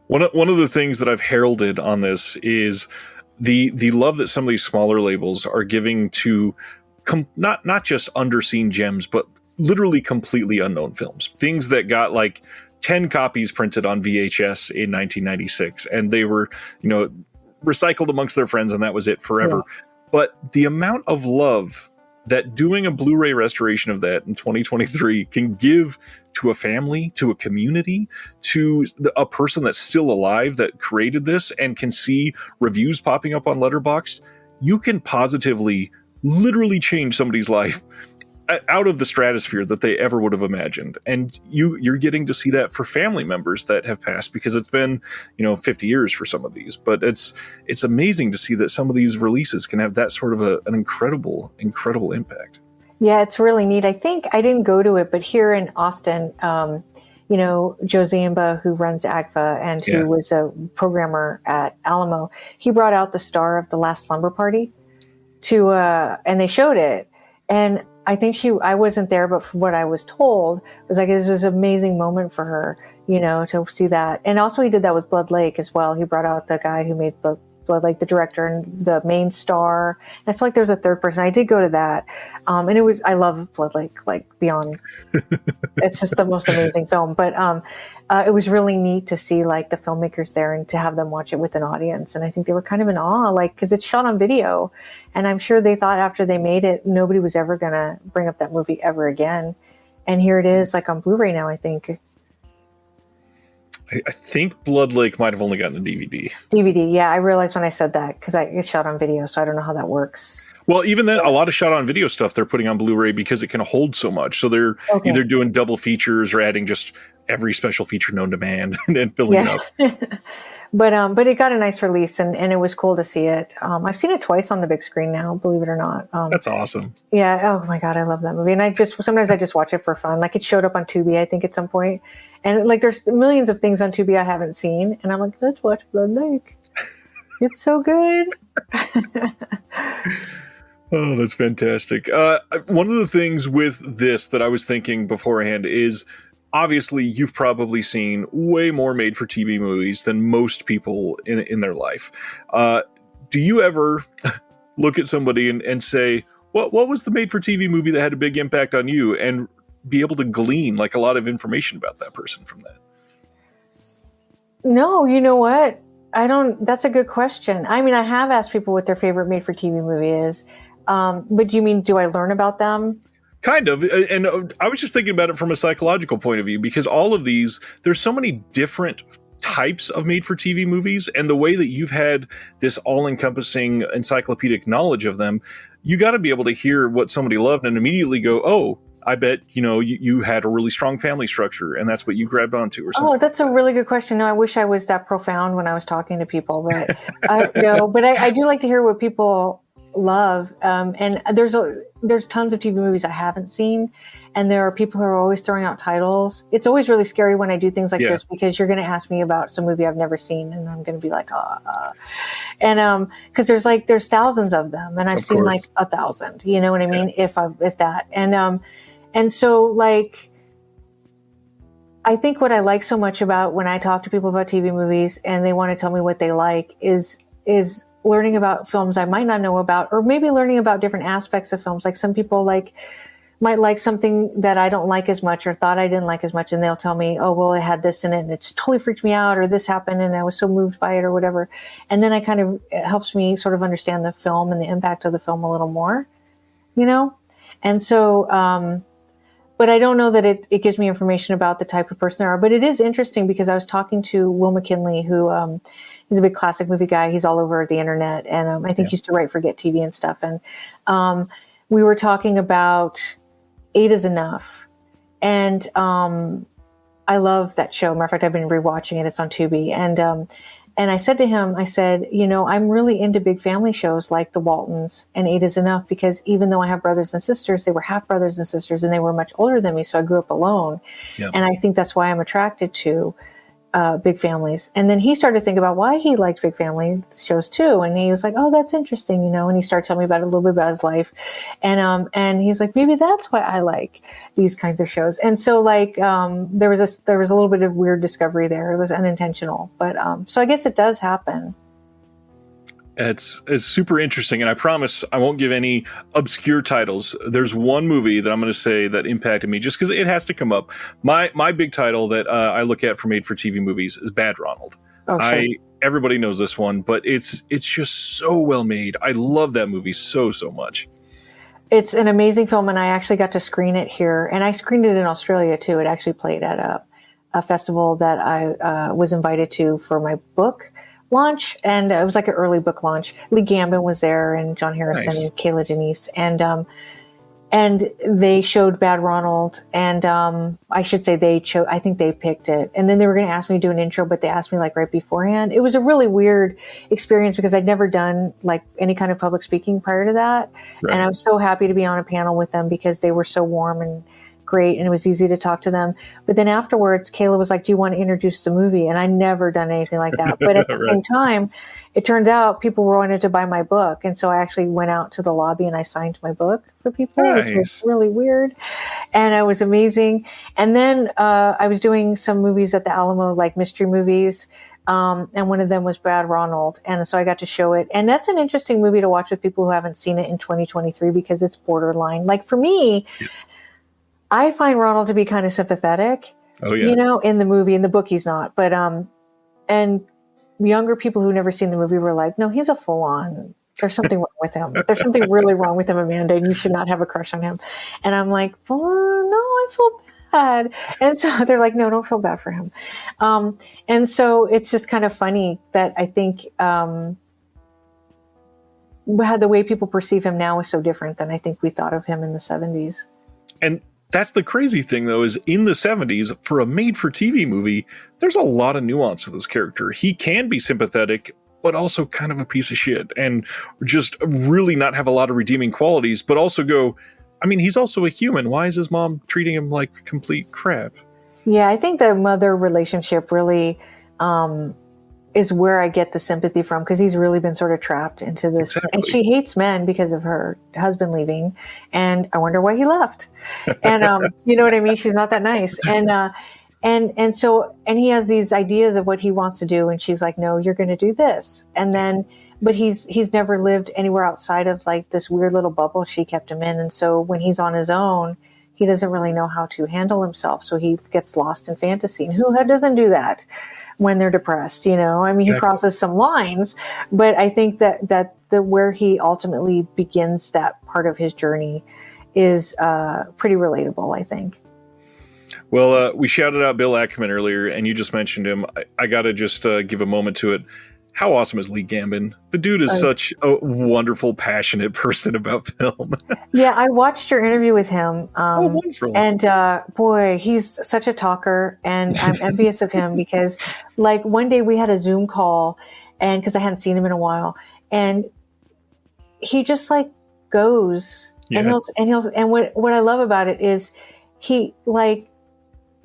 One of the things that I've heralded on this is the love that some of these smaller labels are giving to not just underseen gems, but literally completely unknown films. Things that got 10 copies printed on VHS in 1996, and they were, recycled amongst their friends, and that was it forever. Yeah. But the amount of love that doing a Blu-ray restoration of that in 2023 can give to a family, to a community, to a person that's still alive that created this and can see reviews popping up on Letterboxd, you can positively, literally change somebody's life out of the stratosphere that they ever would have imagined. And you're getting to see that for family members that have passed, because it's been 50 years for some of these. But it's amazing to see that some of these releases can have that sort of an incredible impact. Yeah, it's really neat. I think I didn't go to it, but here in Austin, Joe Ziemba, who runs AGFA and who was a programmer at Alamo, he brought out the star of The Last Slumber Party and they showed it. And I think I wasn't there, but from what I was told, it was this was an amazing moment for her, to see that. And also he did that with Blood Lake as well. He brought out the guy who made Blood Lake, the director and the main star. And I feel like there's a third person. I did go to that. And I love Blood Lake, beyond, it's just the most amazing film. But it was really neat to see the filmmakers there and to have them watch it with an audience. And I think they were kind of in awe, because it's shot on video. And I'm sure they thought after they made it, nobody was ever going to bring up that movie ever again. And here it is on Blu-ray now, I think. I think Blood Lake might have only gotten a DVD. DVD, yeah. I realized when I said that because it's shot on video, so I don't know how that works. Well, even then, a lot of shot on video stuff they're putting on Blu-ray because it can hold so much. So they're either doing double features or adding just every special feature known to man and then filling it up. But it got a nice release, and it was cool to see it. I've seen it twice on the big screen now, believe it or not. That's awesome. Yeah. Oh my God, I love that movie. And sometimes I just watch it for fun. Like it showed up on Tubi, I think, at some point. And like there's millions of things on Tubi I haven't seen, and I'm like, let's watch Blood Lake. It's so good. Oh, that's fantastic. One of the things with this that I was thinking beforehand is, obviously, you've probably seen way more made-for-TV movies than most people in their life. Do you ever look at somebody and say, what was the made-for-TV movie that had a big impact on you, and be able to glean like a lot of information about that person from that? No, you know what? I don't. That's a good question. I mean, I have asked people what their favorite made-for-TV movie is. But do you mean, do I learn about them? Kind of. And I was just thinking about it from a psychological point of view, because all of these, there's so many different types of made-for-TV movies, and the way that you've had this all-encompassing encyclopedic knowledge of them, you got to be able to hear what somebody loved and immediately go, oh, I bet, you had a really strong family structure and that's what you grabbed onto or something. Oh, that's a really good question. No, I wish I was that profound when I was talking to people, but I do like to hear what people love. And there's tons of TV movies I haven't seen, and there are people who are always throwing out titles. It's always really scary when I do things like this, because you're going to ask me about some movie I've never seen, and I'm going to be like, and because there's thousands of them, and I've seen like 1,000. You know what I mean? If that, and so like, I think what I like so much about when I talk to people about TV movies and they want to tell me what they like is learning about films I might not know about, or maybe learning about different aspects of films. Like some people might like something that I don't like as much or thought I didn't like as much, and they'll tell me, oh, well, it had this in it and it's totally freaked me out, or this happened and I was so moved by it, or whatever. And then it helps me sort of understand the film and the impact of the film a little more, And so, but I don't know that it gives me information about the type of person they are. But it is interesting because I was talking to Will McKinley, who he's a big classic movie guy. He's all over the internet, and I think he used to write for Get TV and stuff. And we were talking about Eight is Enough, and I love that show. Matter of fact, I've been rewatching it. It's on Tubi, and I said to him, I'm really into big family shows like The Waltons and Eight is Enough, because even though I have brothers and sisters, they were half brothers and sisters, and they were much older than me, so I grew up alone. Yeah. And I think that's why I'm attracted to big families. And then he started to think about why he liked big family shows too. And he was like, oh, that's interesting, and he started telling me about a little bit about his life. And he's like, maybe that's why I like these kinds of shows. And so there was a little bit of weird discovery there. It was unintentional, but so I guess it does happen. It's super interesting, and I promise I won't give any obscure titles. There's one movie that I'm going to say that impacted me just because it has to come up. My big title that I look at for made-for-TV movies is Bad Ronald. Oh, sure. Everybody knows this one, but it's just so well made. I love that movie so much. It's an amazing film, and I actually got to screen it here, and I screened it in Australia too. It actually played at a festival that I was invited to for my book launch, and it was like an early book launch. Lee Gambin was there, and John Harrison, nice. And Kayla Denise, and they showed Bad Ronald, and I should say I think they picked it, and then they were going to ask me to do an intro, but they asked me right beforehand. It was a really weird experience because I'd never done any kind of public speaking prior to that, right. And I was so happy to be on a panel with them because they were so warm and great, and it was easy to talk to them. But then afterwards, Kayla was like, do you want to introduce the movie? And I never done anything like that. But at the right. same time, it turned out people wanted to buy my book. And so I actually went out to the lobby and I signed my book for people, nice. Which was really weird. And it was amazing. And then I was doing some movies at the Alamo, like mystery movies. And one of them was Bad Ronald. And so I got to show it. And that's an interesting movie to watch with people who haven't seen it in 2023 because it's borderline. Like for me, yeah. I find Ronald to be kind of sympathetic, in the movie. In the book, he's not. But, and younger people who never seen the movie were like, no, he's a full on, there's something wrong with him. There's something really wrong with him, Amanda, and you should not have a crush on him. And I'm like, well, no, I feel bad. And so they're like, no, don't feel bad for him. And so it's just kind of funny that I think how the way people perceive him now is so different than I think we thought of him in the 70s. And that's the crazy thing, though, is in the 70s, for a made-for-TV movie, there's a lot of nuance to this character. He can be sympathetic, but also kind of a piece of shit, and just really not have a lot of redeeming qualities, but also go, I mean, he's also a human. Why is his mom treating him like complete crap? Yeah, I think the mother relationship really is where I get the sympathy from, because he's really been sort of trapped into this. Exactly. And she hates men because of her husband leaving. And I wonder why he left. And you know what I mean? She's not that nice. And so he has these ideas of what he wants to do. And she's like, no, you're going to do this. And then, but he's never lived anywhere outside of like this weird little bubble she kept him in. And so when he's on his own, he doesn't really know how to handle himself. So he gets lost in fantasy. And who doesn't do that when they're depressed? You know, I mean, Exactly. He crosses some lines, but I think that the where he ultimately begins that part of his journey is pretty relatable, I think. Well, we shouted out Bill Ackman earlier, and you just mentioned him. I got to just give a moment to it. How awesome is Lee Gambin? The dude is such a wonderful, passionate person about film. Yeah, I watched your interview with him. Wonderful. And boy, he's such a talker, and I'm envious of him because, like, one day we had a Zoom call, and because I hadn't seen him in a while, and he just like goes, yeah. and what I love about it is he like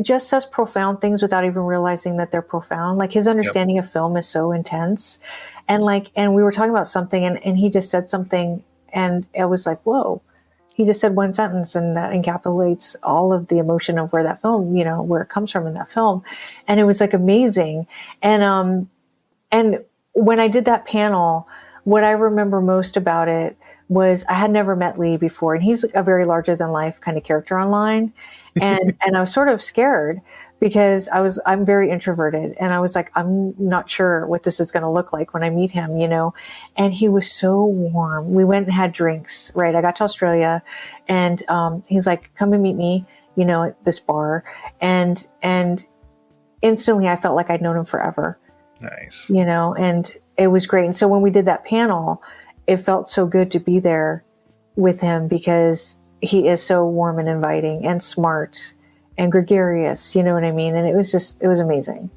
just says profound things without even realizing that they're profound. Like his understanding of film is so intense. And we were talking about something and he just said something and it was like, whoa, he just said one sentence and that encapsulates all of the emotion of where that film, you know, where it comes from in that film. And it was like amazing. And when I did that panel, what I remember most about it was I had never met Lee before, and he's a very larger than life kind of character online. And I was sort of scared because I'm very introverted, and I was like, I'm not sure what this is going to look like when I meet him, you know. And he was so warm. We went and had drinks, right? I got to Australia, and he's like, come and meet me, you know, at this bar. And instantly I felt like I'd known him forever. Nice. You know, and it was great. And so when we did that panel, it felt so good to be there with him because he is so warm and inviting and smart and gregarious, you know what I mean? And it was amazing.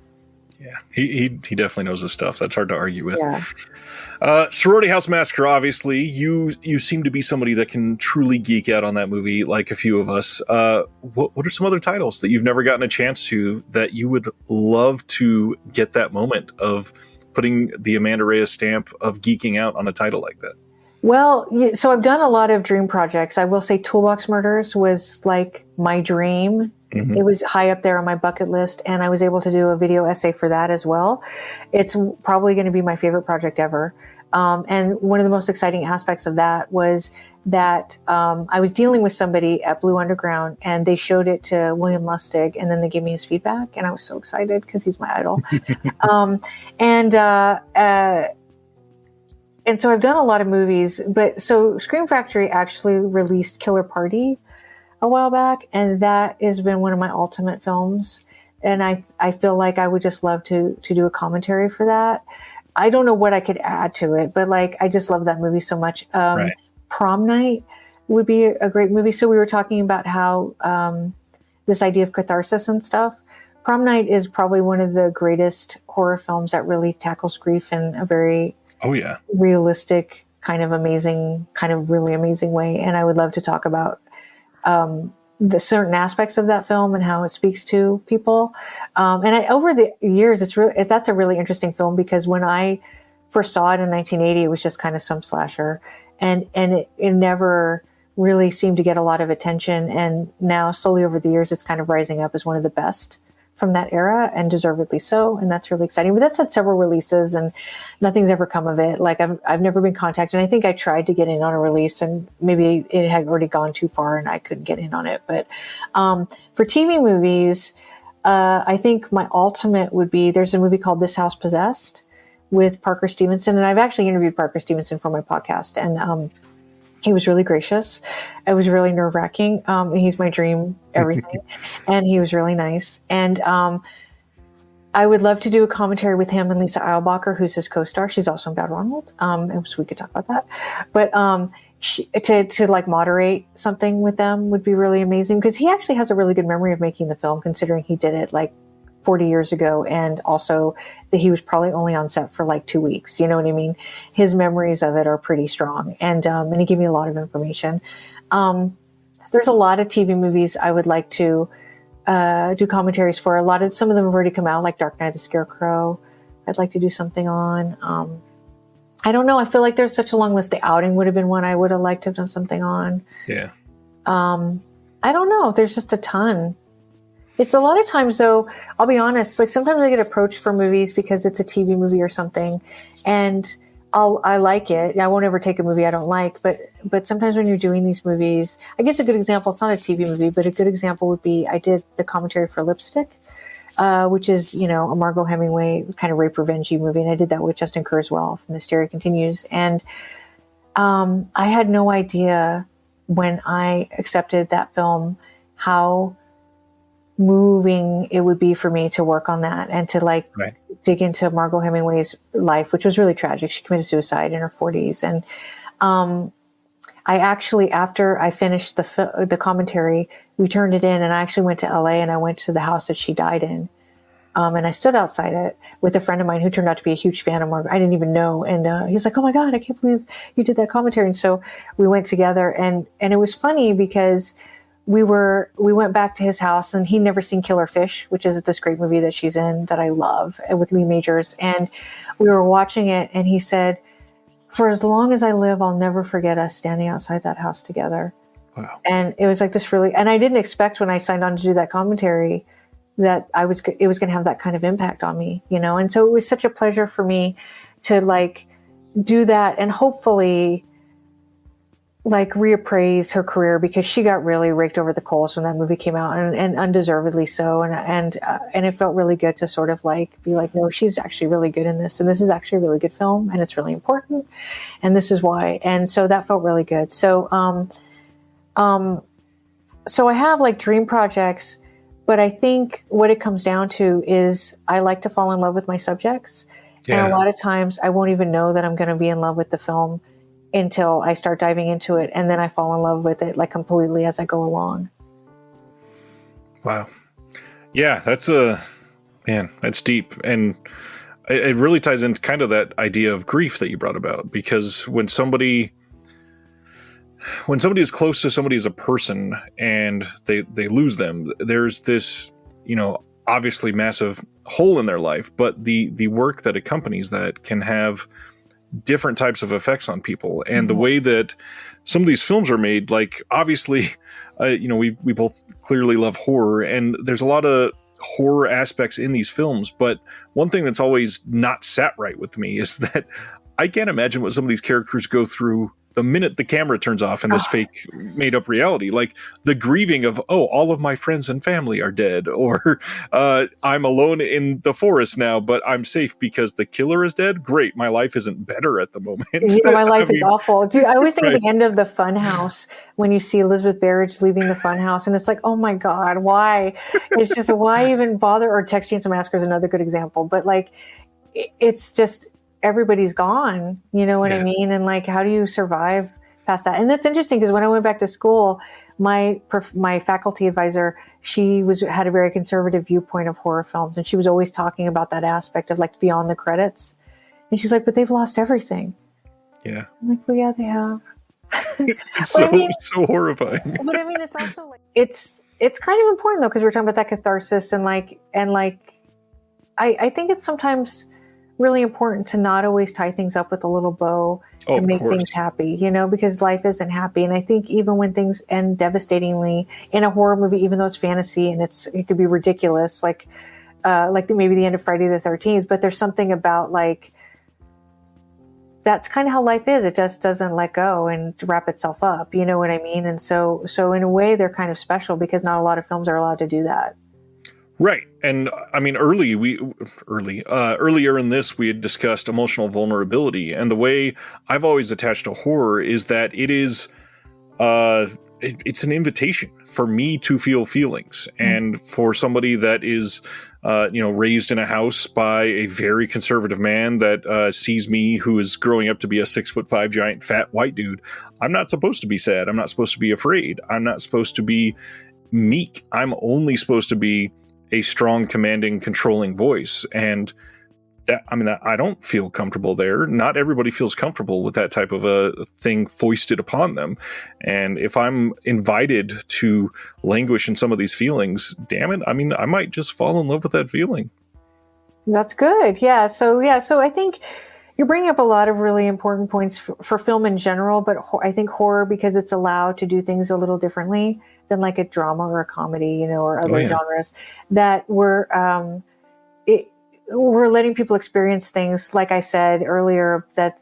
Yeah, he definitely knows his stuff. That's hard to argue with. Yeah. Sorority House Massacre, obviously, you seem to be somebody that can truly geek out on that movie, like a few of us. What are some other titles that you've never gotten a chance to that you would love to get that moment of putting the Amanda Reyes stamp of geeking out on a title like that? Well, so I've done a lot of dream projects. I will say Toolbox Murders was like my dream. Mm-hmm. It was high up there on my bucket list, and I was able to do a video essay for that as well. It's probably going to be my favorite project ever. And one of the most exciting aspects of that was that I was dealing with somebody at Blue Underground, and they showed it to William Lustig, and then they gave me his feedback, and I was so excited because he's my idol. And so I've done a lot of movies, but so Scream Factory actually released Killer Party a while back, and that has been one of my ultimate films. And I feel like I would just love to do a commentary for that. I don't know what I could add to it, but like, I just love that movie so much. Right. Prom Night would be a great movie. So we were talking about how this idea of catharsis and stuff. Prom Night is probably one of the greatest horror films that really tackles grief in a very realistic, kind of really amazing way. And I would love to talk about the certain aspects of that film and how it speaks to people. Over the years, that's a really interesting film because when I first saw it in 1980, it was just kind of some slasher, and it never really seemed to get a lot of attention. And now, slowly over the years, it's kind of rising up as one of the best from that era, and deservedly so. And that's really exciting. But that's had several releases and nothing's ever come of it. Like I've never been contacted. And I think I tried to get in on a release and maybe it had already gone too far and I couldn't get in on it. But for TV movies, I think my ultimate would be, there's a movie called This House Possessed with Parker Stevenson. And I've actually interviewed Parker Stevenson for my podcast. And He was really gracious. It was really nerve-wracking. He's my dream everything. And he was really nice. And I would love to do a commentary with him and Lisa Eilbacher, who's his co-star. She's also in Bad Ronald. And so we could talk about that. But to like moderate something with them would be really amazing, because he actually has a really good memory of making the film, considering he did it like 40 years ago, and also that he was probably only on set for like 2 weeks. You know what I mean? His memories of it are pretty strong, and he gave me a lot of information. There's a lot of TV movies I would like to do commentaries for. Some of them have already come out, like Dark Knight of the Scarecrow. I'd like to do something on. I don't know. I feel like there's such a long list. The Outing would have been one I would have liked to have done something on. Yeah. I don't know. There's just a ton. It's a lot of times, though, I'll be honest, like sometimes I get approached for movies because it's a TV movie or something, and I like it. I won't ever take a movie I don't like, but sometimes when you're doing these movies, I guess a good example, it's not a TV movie, but a good example would be I did the commentary for Lipstick, which is, you know, a Margot Hemingway kind of rape revenge movie, and I did that with Justin Kurzweil from The Hysteria Continues, and I had no idea when I accepted that film how moving it would be for me to work on that and to like dig into Margot Hemingway's life, which was really tragic. She committed suicide in her 40s. And I actually, after I finished the commentary, we turned it in, and I actually went to LA and I went to the house that she died in. And I stood outside it with a friend of mine who turned out to be a huge fan of Margot. I didn't even know. And he was like, "Oh my God, I can't believe you did that commentary." And so we went together, and it was funny because we went back to his house, and he'd never seen Killer Fish, which is this great movie that she's in that I love, with Lee Majors. And we were watching it, and he said, "For as long as I live, I'll never forget us standing outside that house together." Wow. And it was like this really, and I didn't expect when I signed on to do that commentary that it was going to have that kind of impact on me, you know? And so it was such a pleasure for me to like do that and hopefully like reappraise her career, because she got really raked over the coals when that movie came out, and undeservedly so. And it felt really good to sort of like be like, no, she's actually really good in this, and this is actually a really good film, and it's really important, and this is why. And so that felt really good. So, so I have like dream projects, but I think what it comes down to is I like to fall in love with my subjects. Yeah. And a lot of times I won't even know that I'm going to be in love with the film until I start diving into it, and then I fall in love with it like completely as I go along. Wow. Yeah, that's deep. And it really ties into kind of that idea of grief that you brought about, because when somebody is close to somebody as a person and they lose them, there's this, you know, obviously massive hole in their life, but the work that accompanies that can have different types of effects on people. And the way that some of these films are made, like obviously, you know, we both clearly love horror, and there's a lot of horror aspects in these films. But one thing that's always not sat right with me is that I can't imagine what some of these characters go through the minute the camera turns off in this fake made up reality, like the grieving of, oh, all of my friends and family are dead, or I'm alone in the forest now, but I'm safe because the killer is dead. Great. My life isn't better at the moment. You know, my life is awful. Dude, I always think at the end of the Funhouse, when you see Elizabeth Barrett leaving the Funhouse, and it's like, oh my God, why? It's just, why even bother? Or Texas Chainsaw Massacre is another good example, but like, it's just, everybody's gone, you know what I mean? And like, how do you survive past that? And that's interesting, because when I went back to school, my faculty advisor, she had a very conservative viewpoint of horror films, and she was always talking about that aspect of like beyond the credits. And she's like, but they've lost everything. Yeah. I'm like, well, yeah, they have. It's so horrifying. But I mean, it's also like, it's kind of important though, because we're talking about that catharsis, and I think it's sometimes really important to not always tie things up with a little bow and make things happy, you know, because life isn't happy. And I think even when things end devastatingly in a horror movie, even though it's fantasy and it could be ridiculous, like maybe the end of Friday the 13th, but there's something about like, that's kind of how life is. It just doesn't let go and wrap itself up. You know what I mean? And so in a way they're kind of special, because not a lot of films are allowed to do that. Right. And I mean, earlier in this, we had discussed emotional vulnerability. And the way I've always attached to horror is that it is, it's an invitation for me to feel feelings. And for somebody that is, raised in a house by a very conservative man that sees me, who is growing up to be a 6'5" giant fat white dude, I'm not supposed to be sad. I'm not supposed to be afraid. I'm not supposed to be meek. I'm only supposed to be a strong, commanding, controlling voice. And I don't feel comfortable there. Not everybody feels comfortable with that type of a thing foisted upon them. And if I'm invited to languish in some of these feelings, damn it, I might just fall in love with that feeling. That's good. Yeah. So I think you're bringing up a lot of really important points for film in general, but I think horror, because it's allowed to do things a little differently than like a drama or a comedy, or other genres, that we're letting people experience things, like I said earlier, that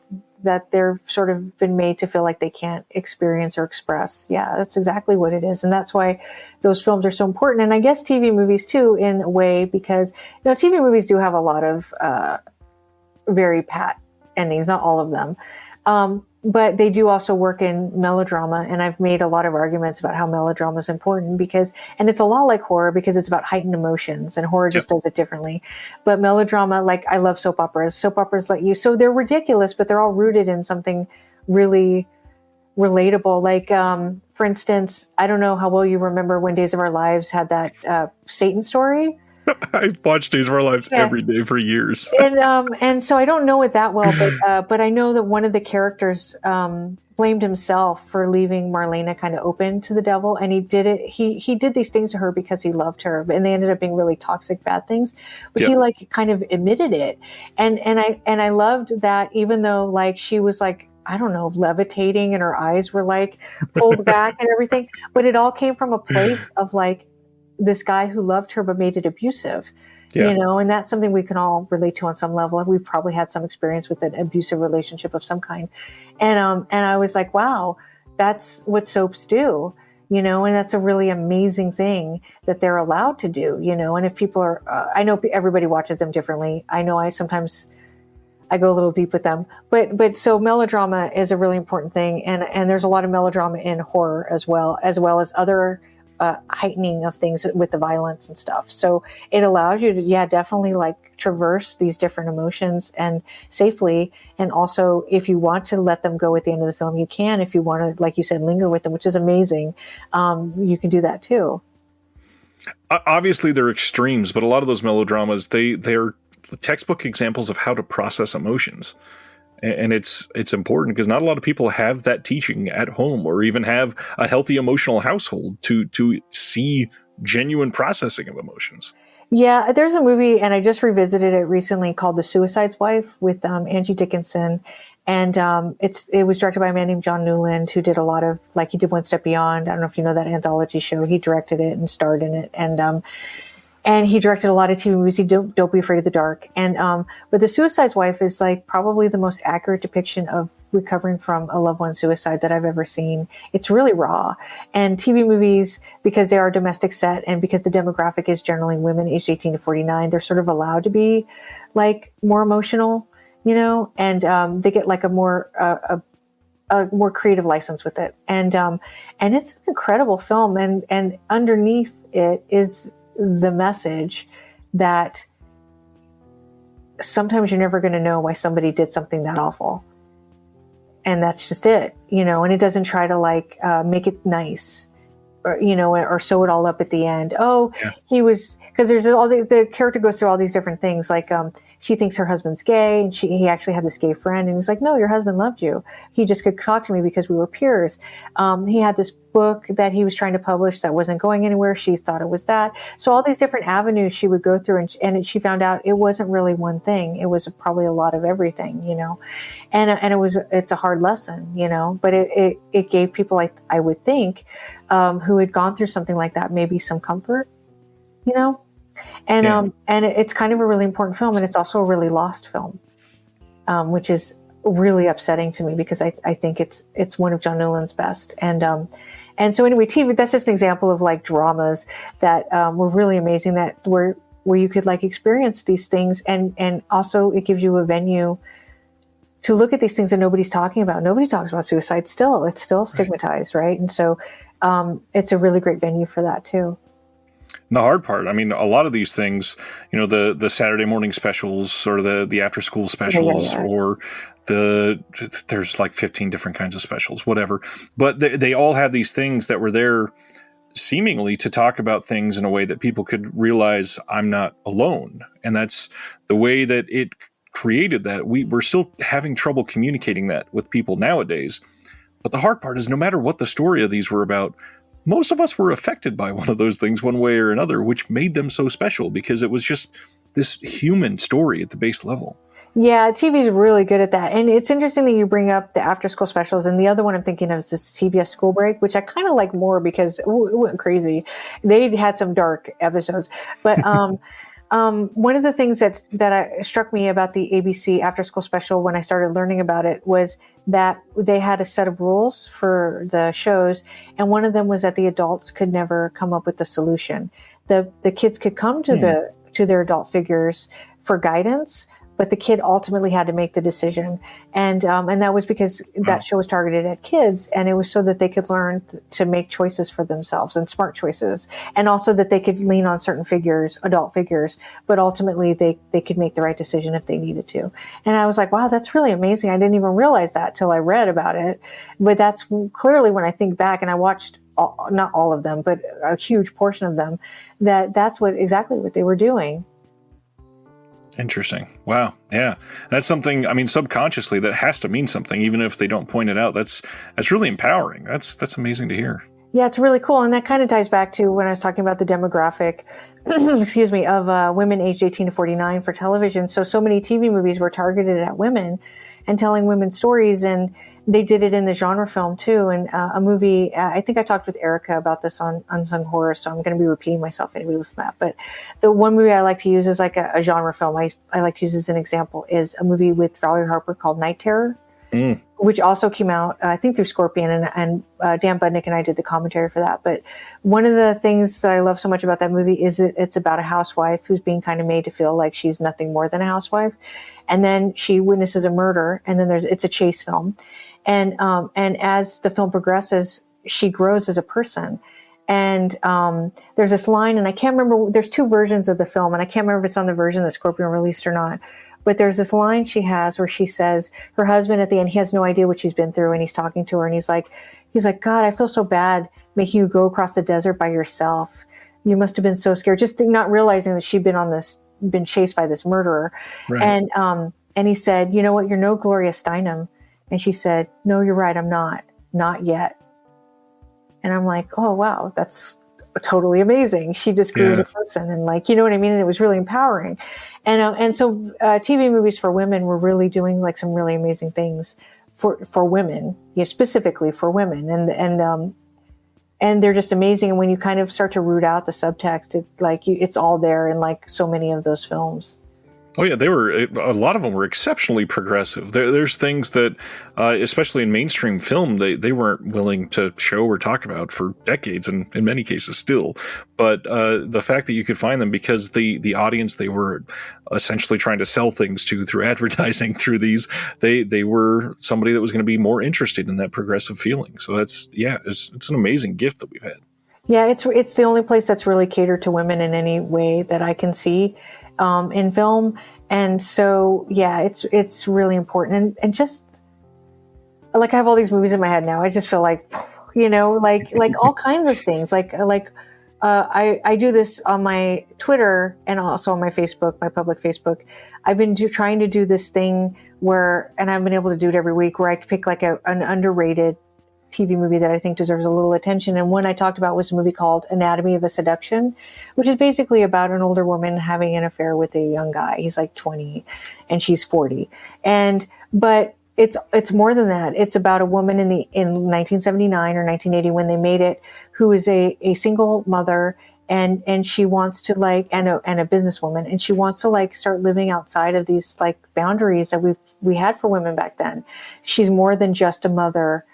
they're sort of been made to feel like they can't experience or express. Yeah, that's exactly what it is. And that's why those films are so important. And I guess TV movies too, in a way, because, TV movies do have a lot of very pat endings, not all of them. But they do also work in melodrama. And I've made a lot of arguments about how melodrama is important and it's a lot like horror because it's about heightened emotions, and horror just does it differently. But melodrama, like, I love soap operas. Soap operas so they're ridiculous, but they're all rooted in something really relatable. Like, for instance, I don't know how well you remember when Days of Our Lives had that Satan story. I've watched Days of Our Lives every day for years. And so I don't know it that well, but I know that one of the characters blamed himself for leaving Marlena kind of open to the devil. And he did it. He did these things to her because he loved her, and they ended up being really toxic, bad things. But he kind of admitted it. And I loved that, even though like she was like, I don't know, levitating and her eyes were like pulled back and everything. But it all came from a place of like, this guy who loved her but made it abusive, and that's something we can all relate to on some level. We've probably had some experience with an abusive relationship of some kind. And I was like, wow, that's what soaps do, and that's a really amazing thing that they're allowed to do, and if people are, I know everybody watches them differently. I know I go a little deep with them, but so melodrama is a really important thing. And there's a lot of melodrama in horror as well as other heightening of things with the violence and stuff. So it allows you to, definitely like traverse these different emotions and safely. And also, if you want to let them go at the end of the film, you can. If you want to, like you said, linger with them, which is amazing, you can do that too. Obviously, they're extremes, but a lot of those melodramas, they're textbook examples of how to process emotions. And it's important because not a lot of people have that teaching at home, or even have a healthy emotional household to see genuine processing of emotions. Yeah, there's a movie, and I just revisited it recently, called The Suicide's Wife with Angie Dickinson. And it was directed by a man named John Newland, who did a lot of, like, he did One Step Beyond. I don't know if you know that anthology show. He directed it and starred in it. And he directed a lot of TV movies. He Don't Be Afraid of the Dark. But The Suicide's Wife is like probably the most accurate depiction of recovering from a loved one's suicide that I've ever seen. It's really raw. And TV movies, because they are domestic set and because the demographic is generally women aged 18 to 49, they're sort of allowed to be like more emotional, and they get like a more creative license with it. And it's an incredible film. And underneath it is the message that sometimes you're never going to know why somebody did something that awful. And that's just it, and it doesn't try to like make it nice or, or sew it all up at the end. He was, because there's the character goes through all these different things. Like, she thinks her husband's gay, and he actually had this gay friend, and he's like, no, your husband loved you. He just could talk to me because we were peers. He had this book that he was trying to publish that wasn't going anywhere. She thought it was that. So all these different avenues she would go through, and she found out it wasn't really one thing. It was probably a lot of everything, and it's a hard lesson, but it gave people, I would think, who had gone through something like that, maybe some comfort, and it's kind of a really important film, and it's also a really lost film, which is really upsetting to me because I think it's one of John Newland's best, and And so anyway, TV, that's just an example of like dramas that were really amazing, that where you could like experience these things. And also it gives you a venue to look at these things that nobody's talking about. Nobody talks about suicide still. It's still stigmatized, right? And so it's a really great venue for that too. And the hard part, I mean, a lot of these things, you know, the Saturday morning specials or the after school specials, or there's like 15 different kinds of specials, whatever. But they all have these things that were there seemingly to talk about things in a way that people could realize I'm not alone. And that's the way that it created that. We're still having trouble communicating that with people nowadays. But the hard part is, no matter what the story of these were about, most of us were affected by one of those things one way or another, which made them so special, because it was just this human story at the base level. Yeah, TV is really good at that. And it's interesting that you bring up the after school specials. And the other one I'm thinking of is this CBS School Break, which I kind of like more because it went crazy. They had some dark episodes. But one of the things that struck me about the ABC after school special when I started learning about it was that they had a set of rules for the shows. And one of them was that the adults could never come up with the solution. The kids could come to to their adult figures for guidance, but the kid ultimately had to make the decision. And that was because that show was targeted at kids, and it was so that they could learn to make choices for themselves, and smart choices. And also that they could lean on certain figures, adult figures, but ultimately they could make the right decision if they needed to. And I was like, wow, that's really amazing. I didn't even realize that till I read about it. But that's clearly, when I think back, and I watched not all of them, but a huge portion of them, that's exactly what they were doing. Interesting. Wow. Yeah. That's something, I mean, subconsciously that has to mean something, even if they don't point it out. That's really empowering. That's amazing to hear. Yeah, it's really cool. And that kind of ties back to when I was talking about the demographic, excuse me, of women aged 18 to 49 for television. So many TV movies were targeted at women and telling women's stories. And they did it in the genre film too. And a movie, I think I talked with Erica about this on Unsung Horror, so I'm going to be repeating myself if anybody listen to that. But the one movie I like to use as like a genre film, I like to use as an example, is a movie with Valerie Harper called Night Terror, which also came out, I think, through Scorpion, and Dan Budnick and I did the commentary for that. But one of the things that I love so much about that movie is it's about a housewife who's being kind of made to feel like she's nothing more than a housewife. And then she witnesses a murder, and then it's a chase film. And as the film progresses, she grows as a person. And there's this line, and I can't remember, there's two versions of the film, and I can't remember if it's on the version that Scorpion released or not. But there's this line she has where she says, her husband at the end, he has no idea what she's been through, and he's talking to her, and he's like, God, I feel so bad making you go across the desert by yourself. You must have been so scared, just not realizing that she'd been chased by this murderer. Right. And he said, you know what, you're no Gloria Steinem. And she said, no, you're right, I'm not yet. And I'm like, oh, wow, that's totally amazing. She just grew as a person, and like, you know what I mean? And it was really empowering. And so TV movies for women were really doing like some really amazing things for women, specifically for women. And they're just amazing. And when you kind of start to root out the subtext, it's all there in like so many of those films. Oh yeah, a lot of them were exceptionally progressive. There's things that, especially in mainstream film, they weren't willing to show or talk about for decades, and in many cases still. But the fact that you could find them because the audience they were essentially trying to sell things to through advertising through these, they were somebody that was going to be more interested in that progressive feeling. So it's an amazing gift that we've had. Yeah, it's the only place that's really catered to women in any way that I can see. In film. And so, yeah, it's really important. And just like I have all these movies in my head now, I just feel like, like all kinds of things. I do this on my Twitter and also on my Facebook, my public Facebook. I've been trying to do this thing and I've been able to do it every week, where I pick like an underrated TV movie that I think deserves a little attention. And one I talked about was a movie called Anatomy of a Seduction, which is basically about an older woman having an affair with a young guy. He's like 20 and she's 40. But it's more than that. It's about a woman in 1979 or 1980 when they made it, who is a single mother, and she wants to and a businesswoman, and she wants to start living outside of these boundaries that we had for women back then. She's more than just a mother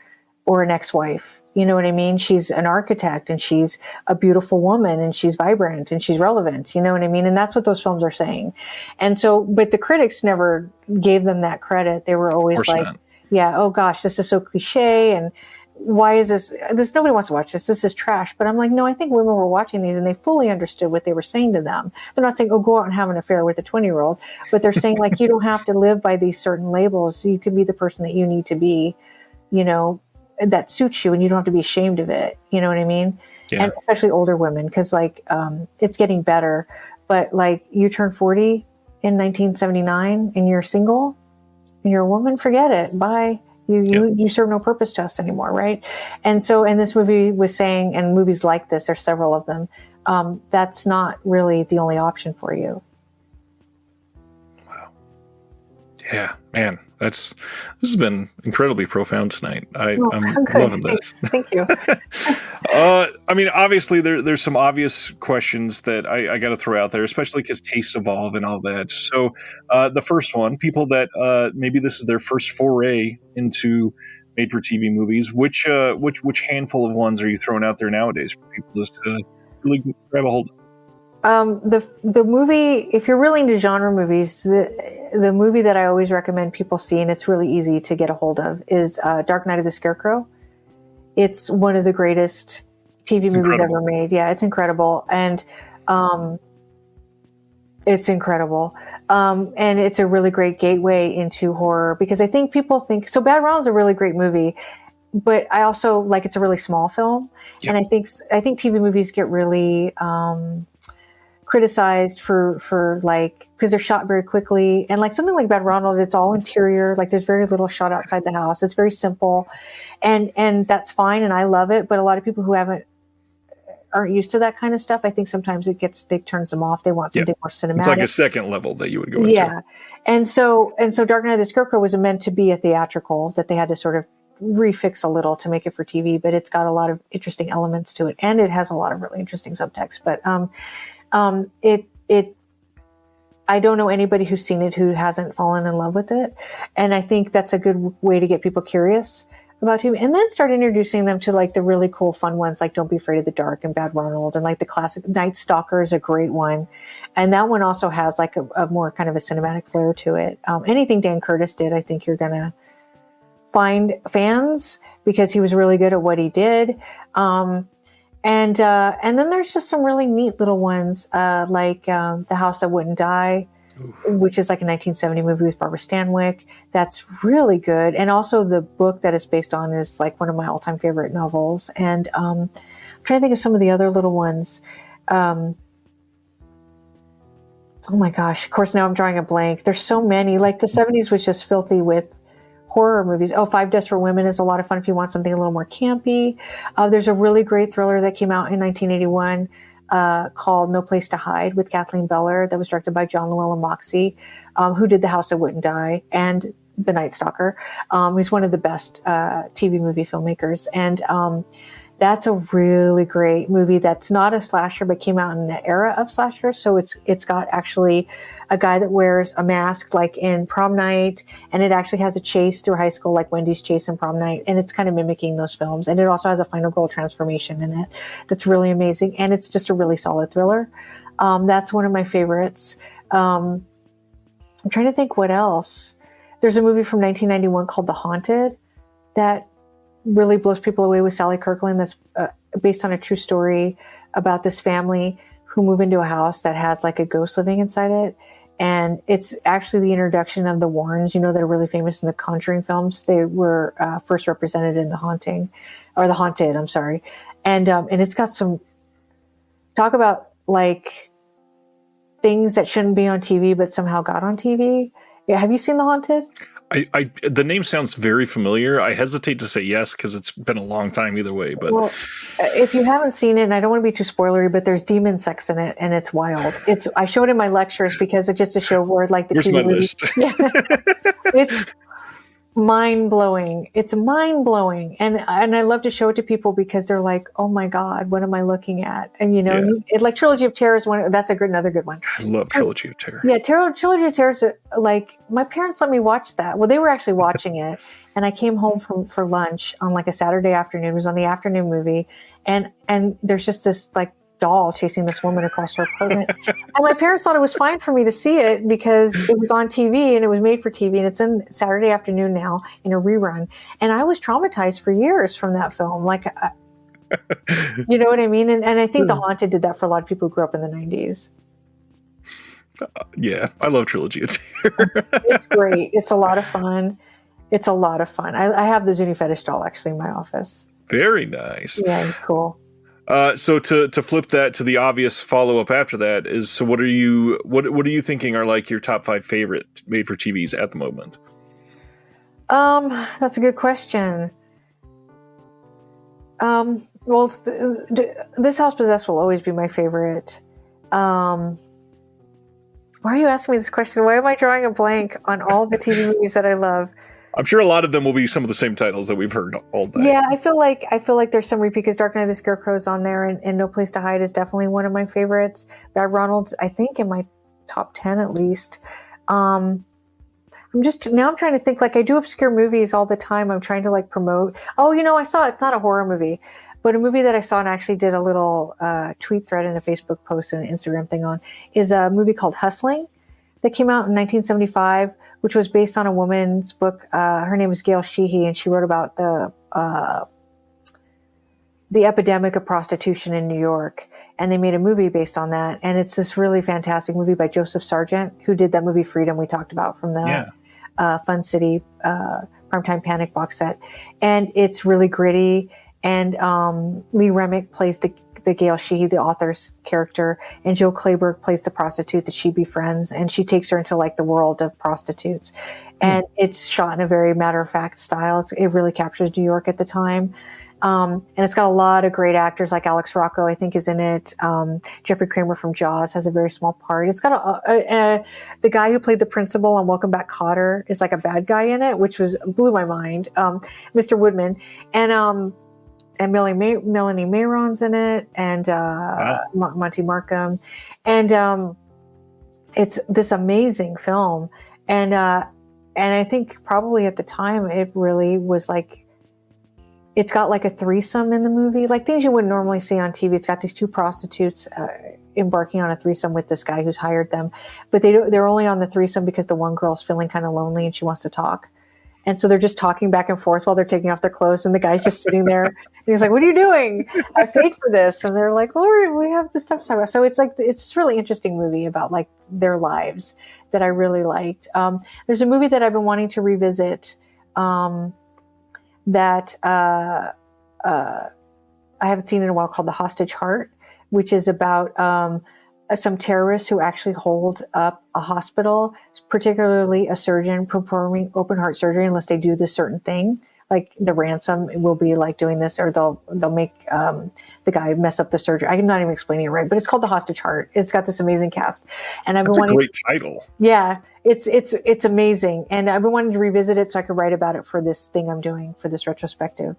or an ex-wife. You know what I mean? She's an architect and she's a beautiful woman and she's vibrant and she's relevant. You know what I mean? And that's what those films are saying. And so, but the critics never gave them that credit. They were always like, yeah, oh gosh, this is so cliche. And why is this? Nobody wants to watch this. This is trash. But I'm like, no, I think women were watching these and they fully understood what they were saying to them. They're not saying, oh, go out and have an affair with a 20-year-old, but they're saying like, you don't have to live by these certain labels. You can be the person that you need to be, you know, that suits you, and you don't have to be ashamed of it. You know what I mean? Yeah. And especially older women, because like it's getting better. But like you turn 40 in 1979 and you're single and you're a woman, forget it. Bye. You serve no purpose to us anymore, right? And so, and this movie was saying, and movies like this, there's several of them, that's not really the only option for you. Wow. Yeah, man. This has been incredibly profound tonight. I'm loving this. Thank you. I mean, obviously there's some obvious questions that I got to throw out there, especially because tastes evolve and all that. So the first one, people that maybe this is their first foray into made-for-TV movies, which handful of ones are you throwing out there nowadays for people just to really grab a hold of? The movie, if you're really into genre movies, the movie that I always recommend people see, and it's really easy to get a hold of, is Dark Knight of the Scarecrow. It's one of the greatest TV movies ever made. Yeah, it's incredible. And it's incredible. And it's a really great gateway into horror, because I think people think, so Bad Ronald's a really great movie, but I also like, it's a really small film. Yep. And I think TV movies get really criticized for like, because they're shot very quickly, and like something like Bad Ronald, it's all interior, like there's very little shot outside the house. It's very simple, and that's fine, and I love it. But a lot of people who aren't used to that kind of stuff, I think sometimes it turns them off. They want something more cinematic. It's like a second level that you would go into. Yeah, and so Dark Knight of the Scarecrow was meant to be a theatrical that they had to sort of refix a little to make it for TV, but it's got a lot of interesting elements to it, and it has a lot of really interesting subtext. But I don't know anybody who's seen it who hasn't fallen in love with it. And I think that's a good way to get people curious about TV, and then start introducing them to like the really cool fun ones, like Don't Be Afraid of the Dark and Bad Ronald, and like the classic Night Stalker is a great one. And that one also has like a more kind of a cinematic flair to it. Anything Dan Curtis did, I think you're going to find fans, because he was really good at what he did. And then there's just some really neat little ones, like The House That Wouldn't Die, which is like a 1970 movie with Barbara Stanwyck. That's really good. And also the book that it's based on is like one of my all-time favorite novels. And I'm trying to think of some of the other little ones. Oh my gosh, of course, now I'm drawing a blank. There's so many. Like the 70s was just filthy with horror movies. Five Desperate Women is a lot of fun if you want something a little more campy. There's a really great thriller that came out in 1981 called No Place to Hide with Kathleen Beller, that was directed by John Llewellyn Moxey, who did The House That Wouldn't Die and The Night Stalker. He's one of the best TV movie filmmakers. And that's a really great movie that's not a slasher, but came out in the era of slasher. So it's got actually a guy that wears a mask like in Prom Night, and it actually has a chase through high school like Wendy's Chase in Prom Night, and it's kind of mimicking those films. And it also has a final girl transformation in it that's really amazing, and it's just a really solid thriller. That's one of my favorites. I'm trying to think what else. There's a movie from 1991 called The Haunted that really blows people away with Sally Kirkland, that's based on a true story about this family who move into a house that has like a ghost living inside it. And it's actually the introduction of the Warrens, that are really famous in the Conjuring films. They were first represented in The Haunted, I'm sorry. And it's got some talk about like things that shouldn't be on TV, but somehow got on TV. Yeah. Have you seen The Haunted? The name sounds very familiar. I hesitate to say yes because it's been a long time either way. But if you haven't seen it, and I don't want to be too spoilery, but there's demon sex in it, and it's wild. I show it in my lectures because it's just a show where like the Here's TV my movie. list. Yeah, mind blowing. It's mind blowing, and I love to show it to people because they're like, "Oh my god, what am I looking at?" And it, like Trilogy of Terror is one. That's another good one. I love Trilogy of Terror. Yeah, Trilogy of Terror is like my parents let me watch that. Well, they were actually watching it, and I came home for lunch on like a Saturday afternoon. It was on the afternoon movie, and there's just this like doll chasing this woman across her apartment. And my parents thought it was fine for me to see it because it was on TV and it was made for TV, and it's in Saturday afternoon now in a rerun. And I was traumatized for years from that film. Like, you know what I mean? And I think The Haunted did that for a lot of people who grew up in the 90s. Yeah, I love Trilogy of Terror. It's great. It's a lot of fun. It's a lot of fun. I have the Zuni fetish doll actually in my office. Very nice. Yeah, he's cool. So to flip that to the obvious follow up after that is, so what are you thinking are like your top 5 favorite made for TVs at the moment? That's a good question. Well, This House Possessed will always be my favorite. Why are you asking me this question? Why am I drawing a blank on all the TV movies that I love? I'm sure a lot of them will be some of the same titles that we've heard all day. Yeah, I feel like there's some repeat because Dark Knight of the Scarecrow is on there, and No Place to Hide is definitely one of my favorites. Bad Ronald's, I think, in my top 10 at least. I'm trying to think, like I do obscure movies all the time. I'm trying to like promote. Oh, I saw it's not a horror movie, but a movie that I saw and actually did a little tweet thread and a Facebook post and an Instagram thing on is a movie called Hustling that came out in 1975, which was based on a woman's book. Her name is Gail Sheehy, and she wrote about the epidemic of prostitution in New York. And they made a movie based on that. And it's this really fantastic movie by Joseph Sargent, who did that movie Freedom we talked about from the Fun City Primetime Panic box set. And it's really gritty. And Lee Remick plays the Gail Sheehy, the author's character, and Jill Clayburgh plays the prostitute that she befriends, and she takes her into like the world of prostitutes. And it's shot in a very matter-of-fact style. It really captures New York at the time. And it's got a lot of great actors, like Alex Rocco, I think, is in it. Jeffrey Kramer from Jaws has a very small part. It's got the guy who played the principal on Welcome Back, Kotter is like a bad guy in it, which blew my mind. Mr. Woodman. And Melanie Mayron's in it, and Monty Markham, and it's this amazing film. And I think probably at the time it really was like, it's got like a threesome in the movie, like things you wouldn't normally see on TV. It's got these 2 prostitutes embarking on a threesome with this guy who's hired them, but they're only on the threesome because the one girl's feeling kind of lonely and she wants to talk. And so they're just talking back and forth while they're taking off their clothes, and the guy's just sitting there. And he's like, "What are you doing? I paid for this." And they're like, "Well, we have this stuff to talk about." So it's like, it's this really interesting movie about like their lives that I really liked. There's a movie that I've been wanting to revisit that I haven't seen in a while, called The Hostage Heart, which is about some terrorists who actually hold up a hospital, particularly a surgeon performing open heart surgery, unless they do this certain thing. Like the ransom will be like doing this, or they'll make the guy mess up the surgery. I'm not even explaining it right, but it's called The Hostage Heart. It's got this amazing cast, and I've been wanting. That's a great title. Yeah, it's amazing, and I've been wanting to revisit it so I could write about it for this thing I'm doing for this retrospective.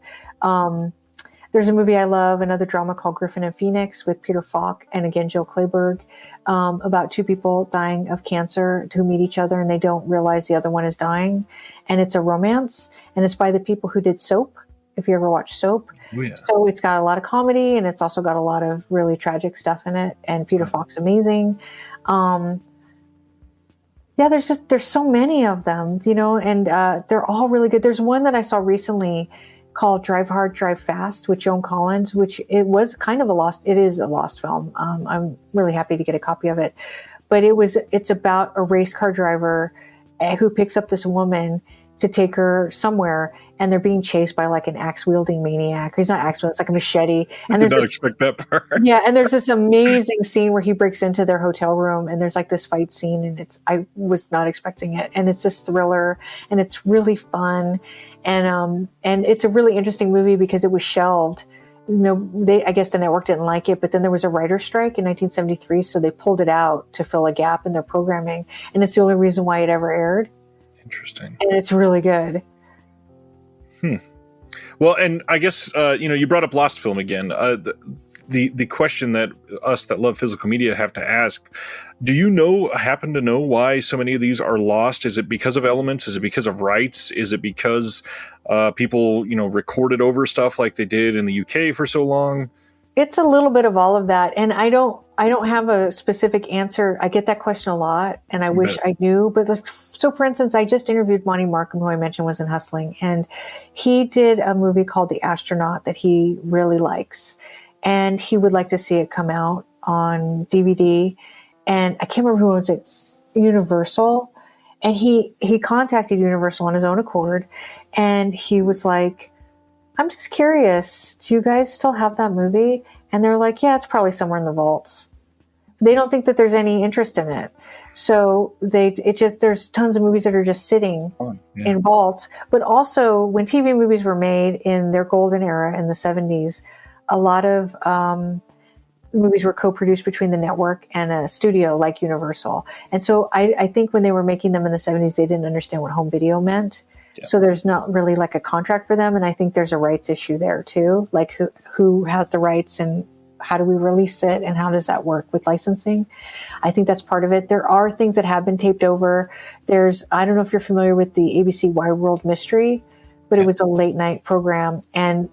There's a movie I love, another drama called Griffin and Phoenix with Peter Falk and again Jill Clayburgh, about 2 people dying of cancer who meet each other and they don't realize the other one is dying. And it's a romance, and it's by the people who did Soap, if you ever watched Soap. Oh, yeah. So it's got a lot of comedy, and it's also got a lot of really tragic stuff in it. And Peter Falk's amazing. There's so many of them, and they're all really good. There's one that I saw recently called Drive Hard, Drive Fast with Joan Collins, which it is a lost film. I'm really happy to get a copy of it, but it's about a race car driver who picks up this woman to take her somewhere, and they're being chased by like an axe wielding maniac. He's not axe wielding, it's like a machete. And I did not expect that part. Yeah, and there's this amazing scene where he breaks into their hotel room, and there's like this fight scene, and I was not expecting it, and it's this thriller, and it's really fun, and it's a really interesting movie because it was shelved. I guess the network didn't like it, but then there was a writer's strike in 1973, so they pulled it out to fill a gap in their programming, and it's the only reason why it ever aired. Interesting. And it's really good. Well, and I guess you brought up Lost Film again. The question that us that love physical media have to ask: do you happen to know why so many of these are lost? Is it because of elements? Is it because of rights? Is it because people recorded over stuff like they did in the UK for so long? It's a little bit of all of that, and I don't have a specific answer. I get that question a lot, and I wish I knew. But so, for instance, I just interviewed Monty Markham, who I mentioned was in Hustling, and he did a movie called The Astronaut that he really likes, and he would like to see it come out on DVD. And I can't remember who owns it, Universal, and he contacted Universal on his own accord, and he was like, I'm just curious, do you guys still have that movie? And they're like, yeah, it's probably somewhere in the vaults. They don't think that there's any interest in it. So there's tons of movies that are just sitting in vaults. But also when TV movies were made in their golden era in the 70s, a lot of movies were co-produced between the network and a studio like Universal. And so I think when they were making them in the 70s, they didn't understand what home video meant. Yeah. So there's not really like a contract for them. And I think there's a rights issue there too. Like who has the rights and how do we release it? And how does that work with licensing? I think that's part of it. There are things that have been taped over. I don't know if you're familiar with the ABC Wide World Mystery, but it was a late night program. And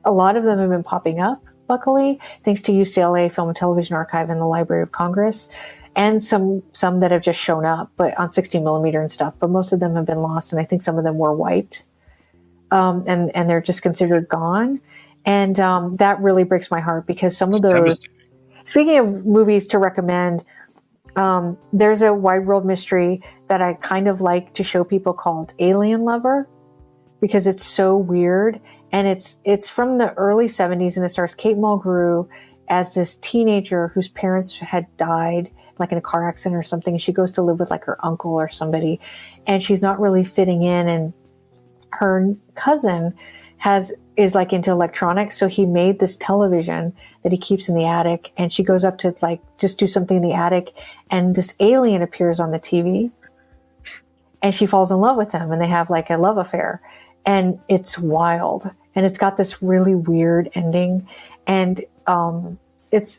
a lot of them have been popping up, luckily, thanks to UCLA Film and Television Archive and the Library of Congress. And some that have just shown up, but on 16 millimeter and stuff. But most of them have been lost, and I think some of them were wiped, and they're just considered gone. And that really breaks my heart because some of those. Speaking of movies to recommend, there's a Wide World Mystery that I kind of like to show people called Alien Lover, because it's so weird, and it's from the early 70s, and it stars Kate Mulgrew as this teenager whose parents had died, like in a car accident or something. She goes to live with like her uncle or somebody, and she's not really fitting in. And her cousin is like into electronics. So he made this television that he keeps in the attic, and she goes up to like just do something in the attic, and this alien appears on the TV, and she falls in love with him, and they have like a love affair, and it's wild. And it's got this really weird ending. And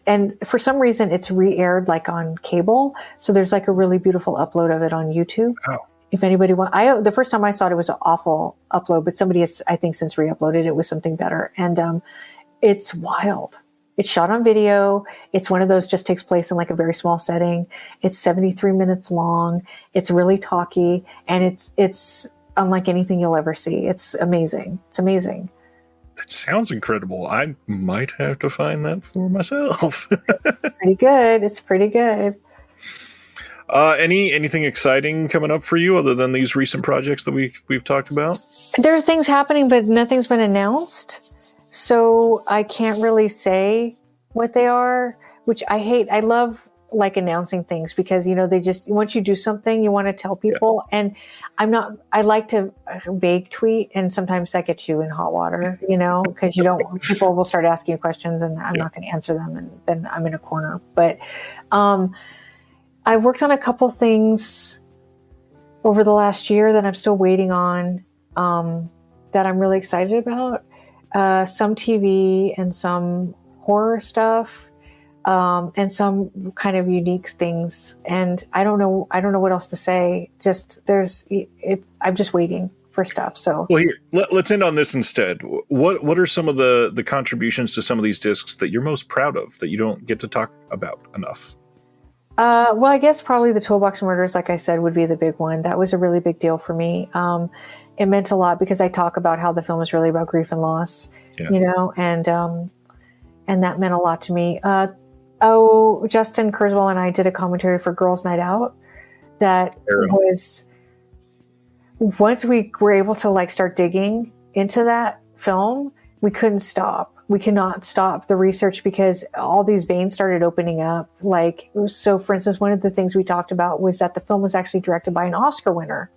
and for some reason it's re-aired like on cable. So there's like a really beautiful upload of it on YouTube. Oh. If anybody the first time I saw it was an awful upload, but somebody has, I think, since re-uploaded it with something better. And it's wild. It's shot on video. It's one of those just takes place in like a very small setting. It's 73 minutes long. It's really talky, and it's unlike anything you'll ever see. It's amazing. It's amazing. That sounds incredible. I might have to find that for myself. Pretty good. It's pretty good. Anything exciting coming up for you other than these recent projects that we've talked about? There are things happening, but nothing's been announced. So I can't really say what they are, which I hate. I love like announcing things because, they just, once you do something, you want to tell people. Yeah. And I like to vague tweet, and sometimes that gets you in hot water, because people will start asking you questions and I'm not going to answer them, and then I'm in a corner. But I've worked on a couple things over the last year that I'm still waiting on, that I'm really excited about. Some TV and some horror stuff. And some kind of unique things. And I don't know what else to say. I'm just waiting for stuff. So, well, here, let's end on this instead. What are some of the contributions to some of these discs that you're most proud of that you don't get to talk about enough? Well, I guess probably the Toolbox Murders, like I said, would be the big one. That was a really big deal for me. It meant a lot because I talk about how the film is really about grief and loss, and that meant a lot to me. Justin Kurzweil and I did a commentary for Girls Night Out that was, once we were able to like start digging into that film, we couldn't stop. We cannot stop the research because all these veins started opening up. So for instance, one of the things we talked about was that the film was actually directed by an Oscar winner.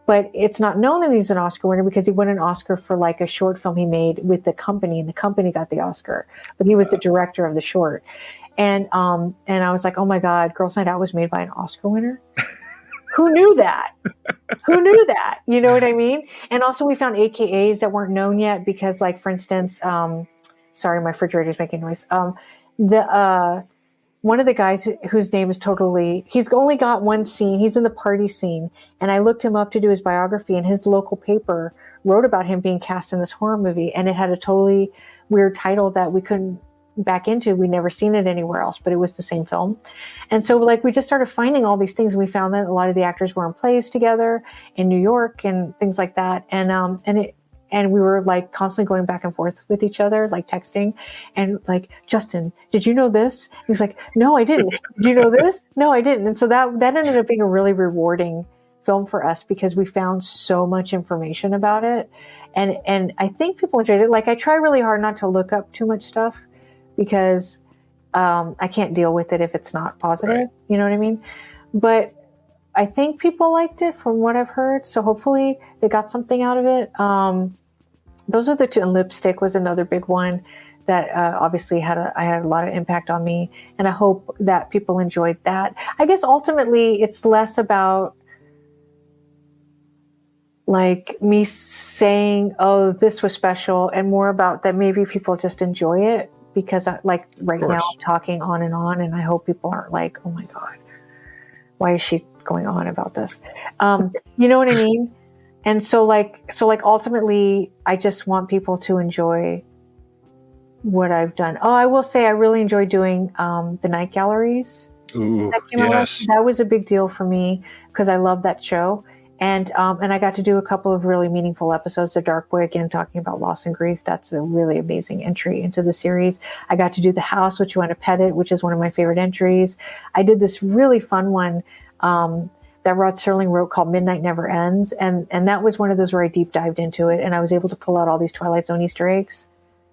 But it's not known that he's an Oscar winner because he won an Oscar for like a short film he made with the company, and the company got the Oscar. But he was the director of the short. And I was like, oh my God, Girls Night Out was made by an Oscar winner? who knew that? Who knew that? You know what I mean? And also we found AKAs that weren't known yet because, like, for instance, sorry, my refrigerator's making noise. One of the guys whose name is he's only got one scene. He's in the party scene. And I looked him up to do his biography, and his local paper wrote about him being cast in this horror movie. And it had a totally weird title that we couldn't back into. We'd never seen it anywhere else, but it was the same film. And so, like, we just started finding all these things. We found that a lot of the actors were in plays together in New York and things like that. And we were like constantly going back and forth with each other, like texting, and like, Justin, did you know this? He's like, no, I didn't. Did you know this? No, I didn't. And so that ended up being a really rewarding film for us because we found so much information about it. And I think people enjoyed it. Like, I try really hard not to look up too much stuff because I can't deal with it if it's not positive. Right. You know what I mean? But I think people liked it from what I've heard. So hopefully they got something out of it. Those are the two. And Lipstick was another big one that obviously had a lot of impact on me. And I hope that people enjoyed that. I guess ultimately it's less about like me saying, oh, this was special, and more about that maybe people just enjoy it because like right now I'm talking on, and I hope people aren't like, oh my God, why is she going on about this? You know what I mean? And so like ultimately I just want people to enjoy what I've done. Oh, I will say I really enjoyed doing the night galleries. Ooh, yes. That was a big deal for me because I love that show. And I got to do a couple of really meaningful episodes. The Dark Boy, again, talking about loss and grief. That's a really amazing entry into the series. I got to do The House, Which You Want to Pet It, which is one of my favorite entries. I did this really fun one that Rod Serling wrote called Midnight Never Ends. And that was one of those where I deep dived into it. And I was able to pull out all these Twilight Zone Easter eggs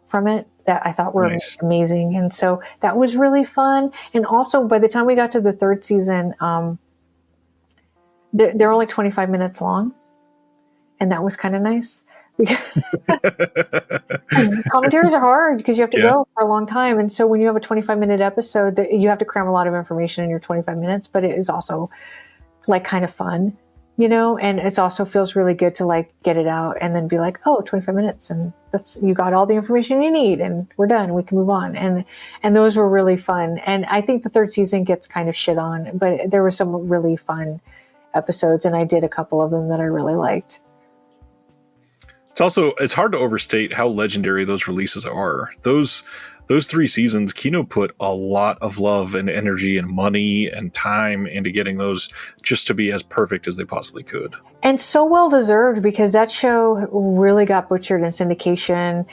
from it that I thought were amazing. And so that was really fun. And also, by the time we got to the third season, they're only 25 minutes long. And that was kind of nice. Because commentaries are hard because you have to go for a long time. And so when you have a 25-minute episode, you have to cram a lot of information in your 25 minutes, but it is also like kind of fun, you know, and it also feels really good to like get it out and then be like, oh, 25 minutes and you got all the information you need and we're done. We can move on. And those were really fun. And I think the third season gets kind of shit on, but there were some really fun episodes and I did a couple of them that I really liked. It's hard to overstate how legendary those releases are. Those 3 seasons, Kino put a lot of love and energy and money and time into getting those just to be as perfect as they possibly could. And so well deserved because that show really got butchered in syndication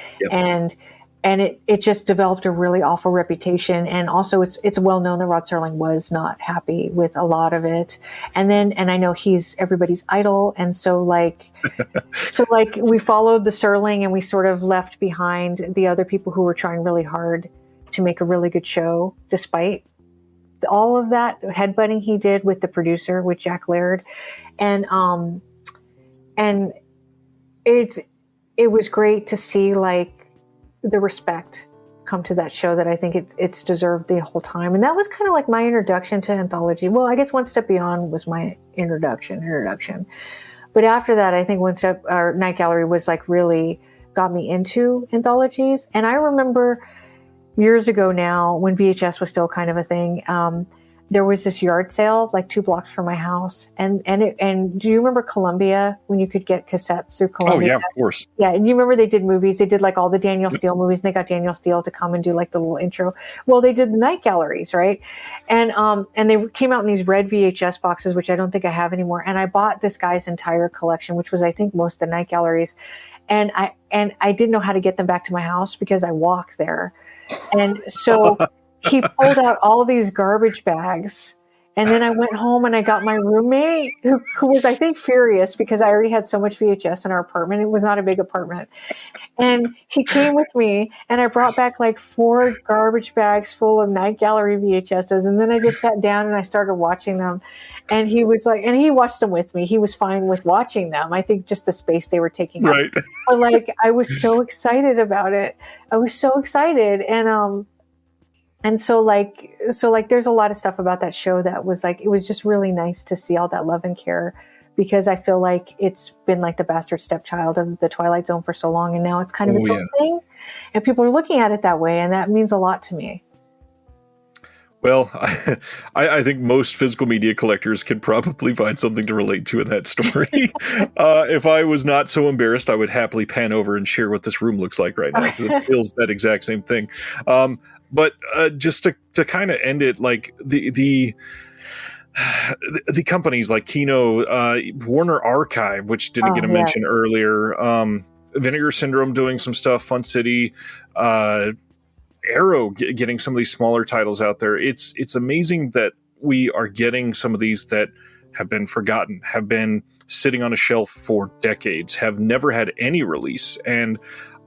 and it just developed a really awful reputation. And also it's well known that Rod Serling was not happy with a lot of it. And I know he's everybody's idol. And so like we followed the Serling and we sort of left behind the other people who were trying really hard to make a really good show, despite all of that headbutting he did with the producer, with Jack Laird. And it was great to see like the respect come to that show that I think it's deserved the whole time. And that was kind of like my introduction to anthology. Well, I guess One Step Beyond was my introduction. But after that, I think Night Gallery was like really got me into anthologies. And I remember years ago now when VHS was still kind of a thing, there was this yard sale like 2 blocks from my house. And do you remember Columbia when you could get cassettes through Columbia? Oh yeah, of course. Yeah. And you remember they did movies. They did like all the Daniel Steele movies and they got Daniel Steele to come and do like the little intro. Well, they did the night galleries, right? And they came out in these red VHS boxes, which I don't think I have anymore. And I bought this guy's entire collection, which was, I think, most of the night galleries. And I didn't know how to get them back to my house because I walk there. And so he pulled out all these garbage bags. And then I went home and I got my roommate who was, I think, furious because I already had so much VHS in our apartment. It was not a big apartment. And he came with me and I brought back like 4 garbage bags full of night gallery VHSs. And then I just sat down and I started watching them. And he was like, and he watched them with me. He was fine with watching them. I think just the space they were taking up. Right. But like, I was so excited about it. I was so excited. And so there's a lot of stuff about that show that was like, it was just really nice to see all that love and care, because I feel like it's been like the bastard stepchild of the Twilight Zone for so long, and now it's kind of its own thing, and people are looking at it that way, and that means a lot to me. Well, I think most physical media collectors could probably find something to relate to in that story. If I was not so embarrassed, I would happily pan over and share what this room looks like right now, because it feels that exact same thing. But just to kind of end it, like the companies like Kino, Warner Archive, which didn't get a mention earlier, Vinegar Syndrome doing some stuff, Fun City, Arrow getting some of these smaller titles out there. It's amazing that we are getting some of these that have been forgotten, have been sitting on a shelf for decades, have never had any release. And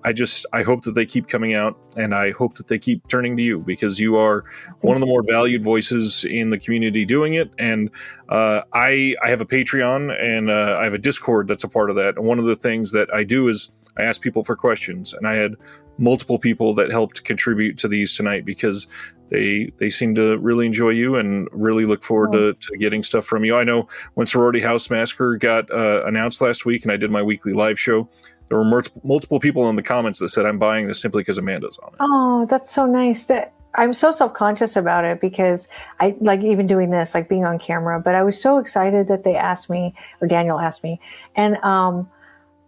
I hope that they keep coming out, and I hope that they keep turning to you, because you are one of the more valued voices in the community doing it. And I have a Patreon, and I have a Discord that's a part of that. And one of the things that I do is I ask people for questions, and I had multiple people that helped contribute to these tonight, because they seem to really enjoy you and really look forward to getting stuff from you. I know when Sorority House Massacre got announced last week, and I did my weekly live show, there were multiple people in the comments that said, I'm buying this simply because Amanda's on it. Oh, that's so nice. I'm so self-conscious about it, because I like even doing this, like being on camera, but I was so excited that they asked me, or Daniel asked me, and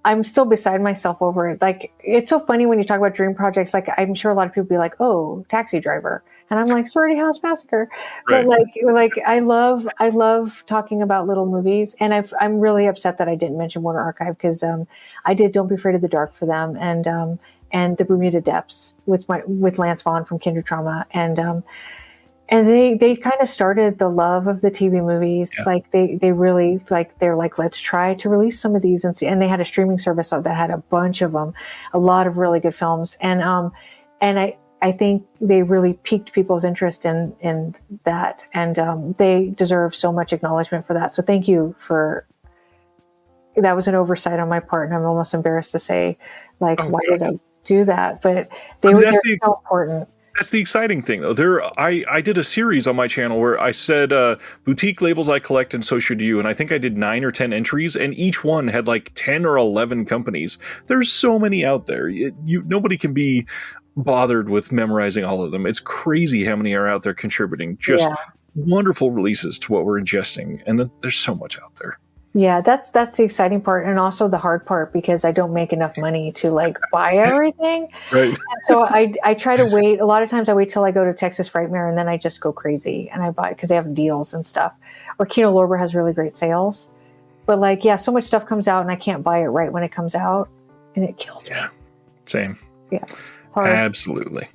I'm still beside myself over it. Like, it's so funny when you talk about dream projects. Like, I'm sure a lot of people be like, "Oh, Taxi Driver," and I'm like, "Sorority House Massacre." Right. But like, I love talking about little movies, and I'm really upset that I didn't mention Warner Archive, because I did Don't Be Afraid of the Dark for them, and the Bermuda Depths with Lance Vaughn from Kindred Trauma, and they kind of started the love of the TV movies. Yeah. Like they really they're like, let's try to release some of these and see. And they had a streaming service that had a bunch of them, a lot of really good films. And I think they really piqued people's interest in that. And they deserve so much acknowledgement for that. So thank you that was an oversight on my part. And I'm almost embarrassed to say, like, why did I do that? But they're so important. That's the exciting thing, though. I did a series on my channel where I said boutique labels I collect, and so should you. And I think I did 9 or 10 entries, and each one had like 10 or 11 companies. There's so many out there. Nobody can be bothered with memorizing all of them. It's crazy how many are out there contributing. Just wonderful releases to what we're ingesting, and there's so much out there. Yeah, that's the exciting part, and also the hard part, because I don't make enough money to like buy everything. Right. And so I try to wait. A lot of times I wait till I go to Texas Frightmare, and then I just go crazy and I buy, because they have deals and stuff. Or Kino Lorber has really great sales. But like, so much stuff comes out and I can't buy it right when it comes out, and it kills me. Same. Yeah. Absolutely.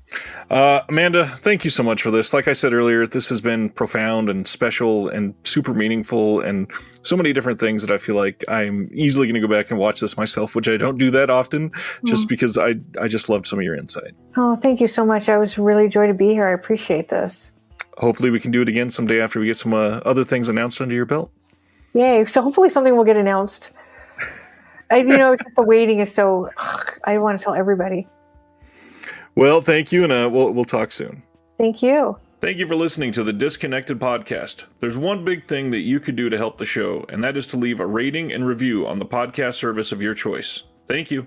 Amanda, thank you so much for this. Like I said earlier, this has been profound and special and super meaningful, and so many different things that I feel like I'm easily going to go back and watch this myself, which I don't do that often, just because I just loved some of your insight. Oh, thank you so much. I was really joy to be here. I appreciate this. Hopefully we can do it again someday after we get some other things announced under your belt. Yay. So hopefully something will get announced. Just the waiting is so, I want to tell everybody. Well, thank you, and we'll talk soon. Thank you. Thank you for listening to the Disconnected Podcast. There's one big thing that you could do to help the show, and that is to leave a rating and review on the podcast service of your choice. Thank you.